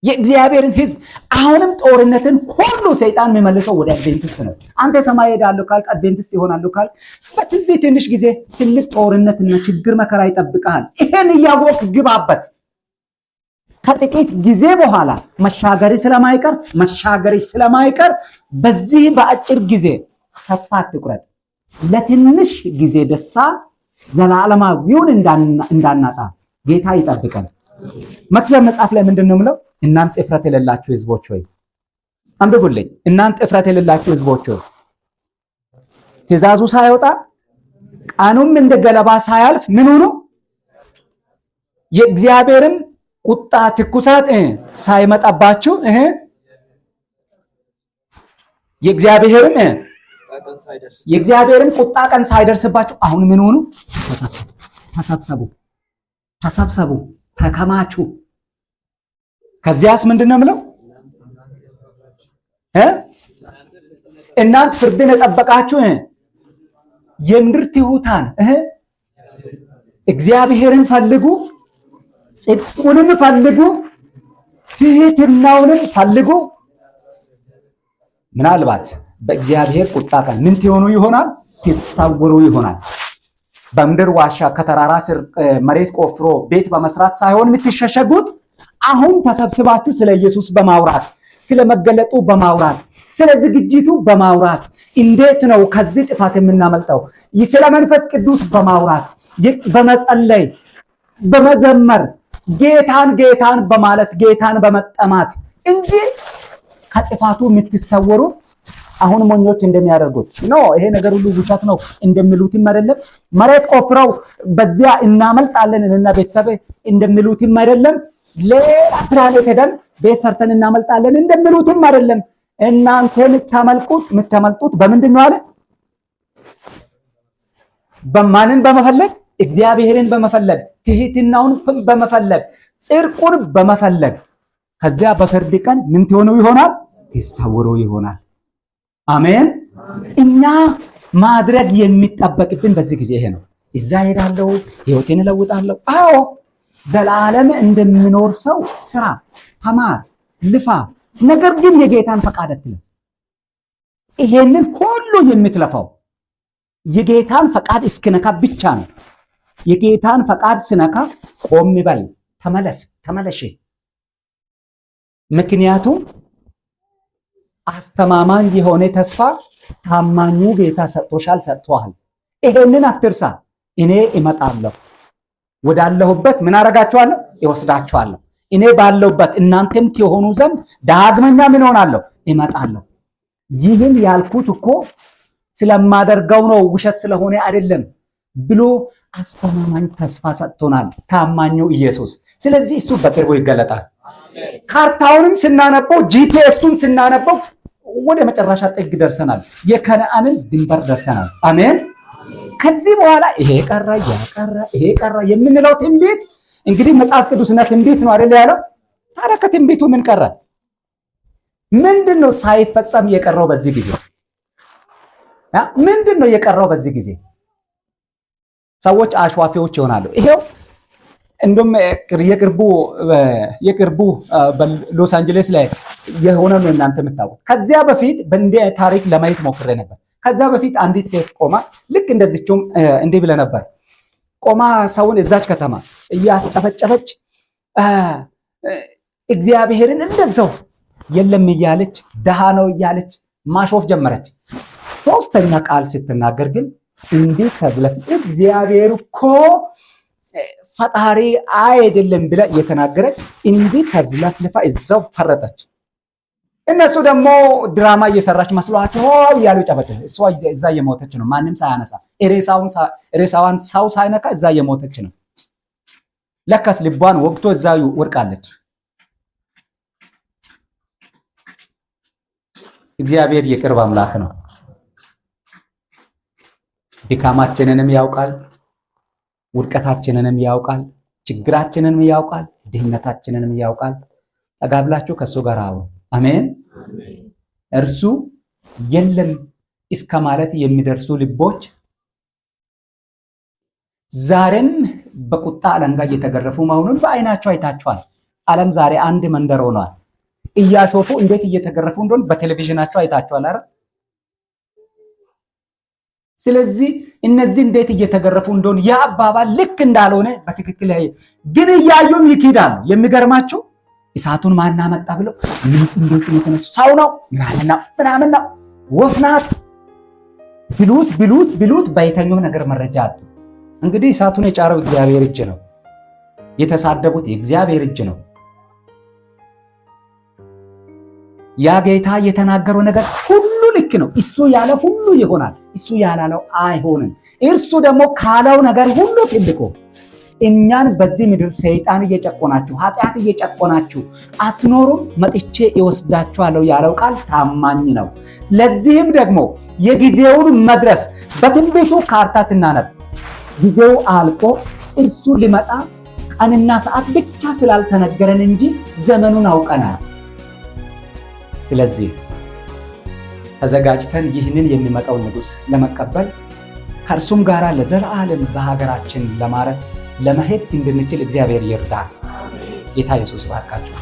የእግዚአብሔርን ሕዝብ አሁንም ጦርነትን ሁሉ ሰይጣን የሚመልሰው ወደ አድቬንቲስት ነው። አንተ ሰማይ ሄዳለሁ ካልክ አድቬንቲስት ይሆናሉ ካልክ በዚህ ትንሽ ጊዜ ትልቅ ጦርነትና ችግር መከራ ይጠብቃል። ይሄን እያወቅ ግባበት። ከጥቂት ጊዜ በኋላ መሻገሪ ስለማይቀር በዚህ በአጭር ጊዜ ተስፋ አትቁረጥ። ለትንሽ ጊዜ ደስታ ዘላለማዊውን እንዳናጣ ጌታ ይጠብቀን። መክብብ መጽሐፍ ላይ ምንድን ነው የምለው? እናንተ እፍረት የሌላችሁ ሕዝቦች ሆይ አንብቡልኝ። እናንተ እፍረት የሌላችሁ ሕዝቦች ሆይ ትእዛዙ ሳይወጣ ቀኑም እንደ ገለባ ሳያልፍ ምን ሆኑ? የእግዚአብሔርም ቁጣ ትኩሳት ሳይመጣባችሁ የእግዚአብሔርም ቁጣ ቀን ሳይደርስባችሁ አሁን ምን ሆኑ? ተሰብሰቡ፣ ተከማቹ። ከዚያስ ምንድን ነው የምለው? እናንተ ፍርድን የጠበቃችሁ የምድር ትሑታን እግዚአብሔርን ፈልጉ፣ ጽድቁንም ፈልጉ፣ ትሕትናውንም ፈልጉ። ምናልባት በእግዚአብሔር ቁጣ ቀን ምን ትሆኑ ይሆናል? ትሰወሩ ይሆናል። በምድር ዋሻ ከተራራ ስር መሬት ቆፍሮ ቤት በመስራት ሳይሆን የምትሸሸጉት አሁን ተሰብስባችሁ ስለ ኢየሱስ በማውራት ስለ መገለጡ በማውራት ስለ ዝግጅቱ በማውራት እንዴት ነው ከዚህ ጥፋት የምናመልጠው ስለ መንፈስ ቅዱስ በማውራት በመጸለይ በመዘመር ጌታን በማለት ጌታን በመጠማት እንጂ ከጥፋቱ የምትሰወሩት አሁን ሞኞች እንደሚያደርጉት ነው። ይሄ ነገር ሁሉ ውሸት ነው እንደሚሉትም አይደለም። መሬት ቆፍረው በዚያ እናመልጣለን እና ቤተሰብ እንደሚሉትም አይደለም። ሌላ ፕላኔት ሄደን ቤት ሰርተን እናመልጣለን እንደሚሉትም አይደለም። እናንተ የምታመልጡት በምንድን ነው አለ? በማንን በመፈለግ? እግዚአብሔርን በመፈለግ፣ ትሕትናውን በመፈለግ፣ ጽድቁን በመፈለግ። ከዚያ በፍርድ ቀን ምን ትሆኑ ይሆናል? ትሰወሩ ይሆናል። አሜን። እኛ ማድረግ የሚጠበቅብን በዚህ ጊዜ ይሄ ነው። እዛ ሄዳለሁ፣ ህይወቴን እለውጣለሁ። አዎ ዘላለም እንደምኖር ሰው ስራ፣ ተማር፣ ልፋ። ነገር ግን የጌታን ፈቃድ አትለፍ። ይሄንን ሁሉ የምትለፋው የጌታን ፈቃድ እስክነካ ብቻ ነው። የጌታን ፈቃድ ስነካ ቆም በል፣ ተመለሽ። ምክንያቱም አስተማማኝ የሆነ ተስፋ ታማኙ ጌታ ሰጥቶሃል። ይሄንን አትርሳ። እኔ እመጣለሁ፣ ወዳለሁበት ምን አደርጋችኋለሁ? እወስዳችኋለሁ። እኔ ባለሁበት እናንተም ትሆኑ ዘንድ ዳግመኛ ምን ሆናለሁ? እመጣለሁ። ይህን ያልኩት እኮ ስለማደርገው ነው፣ ውሸት ስለሆነ አይደለም ብሎ አስተማማኝ ተስፋ ሰጥቶናል ታማኙ ኢየሱስ። ስለዚህ እሱ በቅርቡ ይገለጣል። ካርታውንም ስናነበው ጂፒኤሱን ስናነበው ወደ መጨረሻ ጥግ ደርሰናል። የከነዓንን ድንበር ደርሰናል። አሜን። ከዚህ በኋላ ይሄ ቀረ የምንለው ትንቢት እንግዲህ መጽሐፍ ቅዱስና ትንቢት ነው አይደል ያለው። ታዲያ ከትንቢቱ ምን ቀረ? ምንድነው ሳይፈጸም የቀረው በዚህ ጊዜ? ምንድነው የቀረው በዚህ ጊዜ? ሰዎች አሽዋፊዎች ይሆናሉ። ይሄው እንደውም የቅርቡ በሎስ አንጀለስ ላይ የሆነ ነው እናንተ የምታውቁት። ከዚያ በፊት በእንደ ታሪክ ለማየት ሞክሬ ነበር። ከዛ በፊት አንዲት ሴት ቆማ ልክ እንደዚችም እንዲህ ብለ ነበር ቆማ ሰውን እዛች ከተማ እያስጨፈጨፈች እግዚአብሔርን እንደዛው የለም እያለች ደሃ ነው እያለች ማሾፍ ጀመረች። ሶስተኛ ቃል ስትናገር ግን እንዲህ ከዝለፍ እግዚአብሔር እኮ ፈጣሪ አይደለም ብላ እየተናገረች እንዲህ ከዝለፍልፋ እዛው ፈረጠች። እነሱ ደግሞ ድራማ እየሰራች መስሏቸው ያሉ ጨበጨበ። እሷ እዛ እየሞተች ነው፣ ማንም ሳያነሳ ሬሳዋን ሰው ሳይነካ እዛ እየሞተች ነው። ለካስ ልቧን ወግቶ እዛ ወድቃለች። እግዚአብሔር የቅርብ አምላክ ነው። ድካማችንንም ያውቃል፣ ውድቀታችንንም ያውቃል፣ ችግራችንንም ያውቃል፣ ድህነታችንንም ያውቃል። ጠጋ ብላችሁ ከእሱ ጋር አውሩ። አሜን። እርሱ የለም እስከ ማለት የሚደርሱ ልቦች ዛሬም በቁጣ አለንጋ እየተገረፉ መሆኑን በአይናቸው አይታችኋል። ዓለም ዛሬ አንድ መንደር ሆኗል። እያሾፉ እንዴት እየተገረፉ እንደሆነ በቴሌቪዥናቸው አይታችኋል አይደል? ስለዚህ እነዚህ እንዴት እየተገረፉ እንደሆነ ያ አባባል ልክ እንዳልሆነ በትክክል ግን እያዩም ይክዳሉ። የሚገርማቸው እሳቱን ማን አመጣ ብለው እንዴት የተነሱ ሰው ነው ምናምን ነው ወፍ ናት ብሉት በየትኛውም ነገር መረጃ አጡ። እንግዲህ እሳቱን የጫረው እግዚአብሔር እጅ ነው። የተሳደቡት የእግዚአብሔር እጅ ነው። ያ ጌታ የተናገረው ነገር ሁሉ ልክ ነው። እሱ ያለ ሁሉ ይሆናል፣ እሱ ያላለው አይሆንም። እርሱ ደግሞ ካለው ነገር ሁሉ ትልቁ። እኛን በዚህ ምድር ሰይጣን እየጨቆናችሁ ኃጢአት እየጨቆናችሁ አትኖሩም፣ መጥቼ ይወስዳችኋለሁ ያለው ቃል ታማኝ ነው። ለዚህም ደግሞ የጊዜውን መድረስ በትንቢቱ ካርታ ስናነብ ጊዜው አልቆ እርሱ ሊመጣ ቀንና ሰዓት ብቻ ስላልተነገረን እንጂ ዘመኑን አውቀናል። ስለዚህ ተዘጋጅተን ይህንን የሚመጣውን ንጉሥ ለመቀበል ከእርሱም ጋር ለዘላለም በሀገራችን ለማረፍ ለመሄድ እንድንችል እግዚአብሔር ይርዳል። ጌታ ኢየሱስ ባርካችሁ።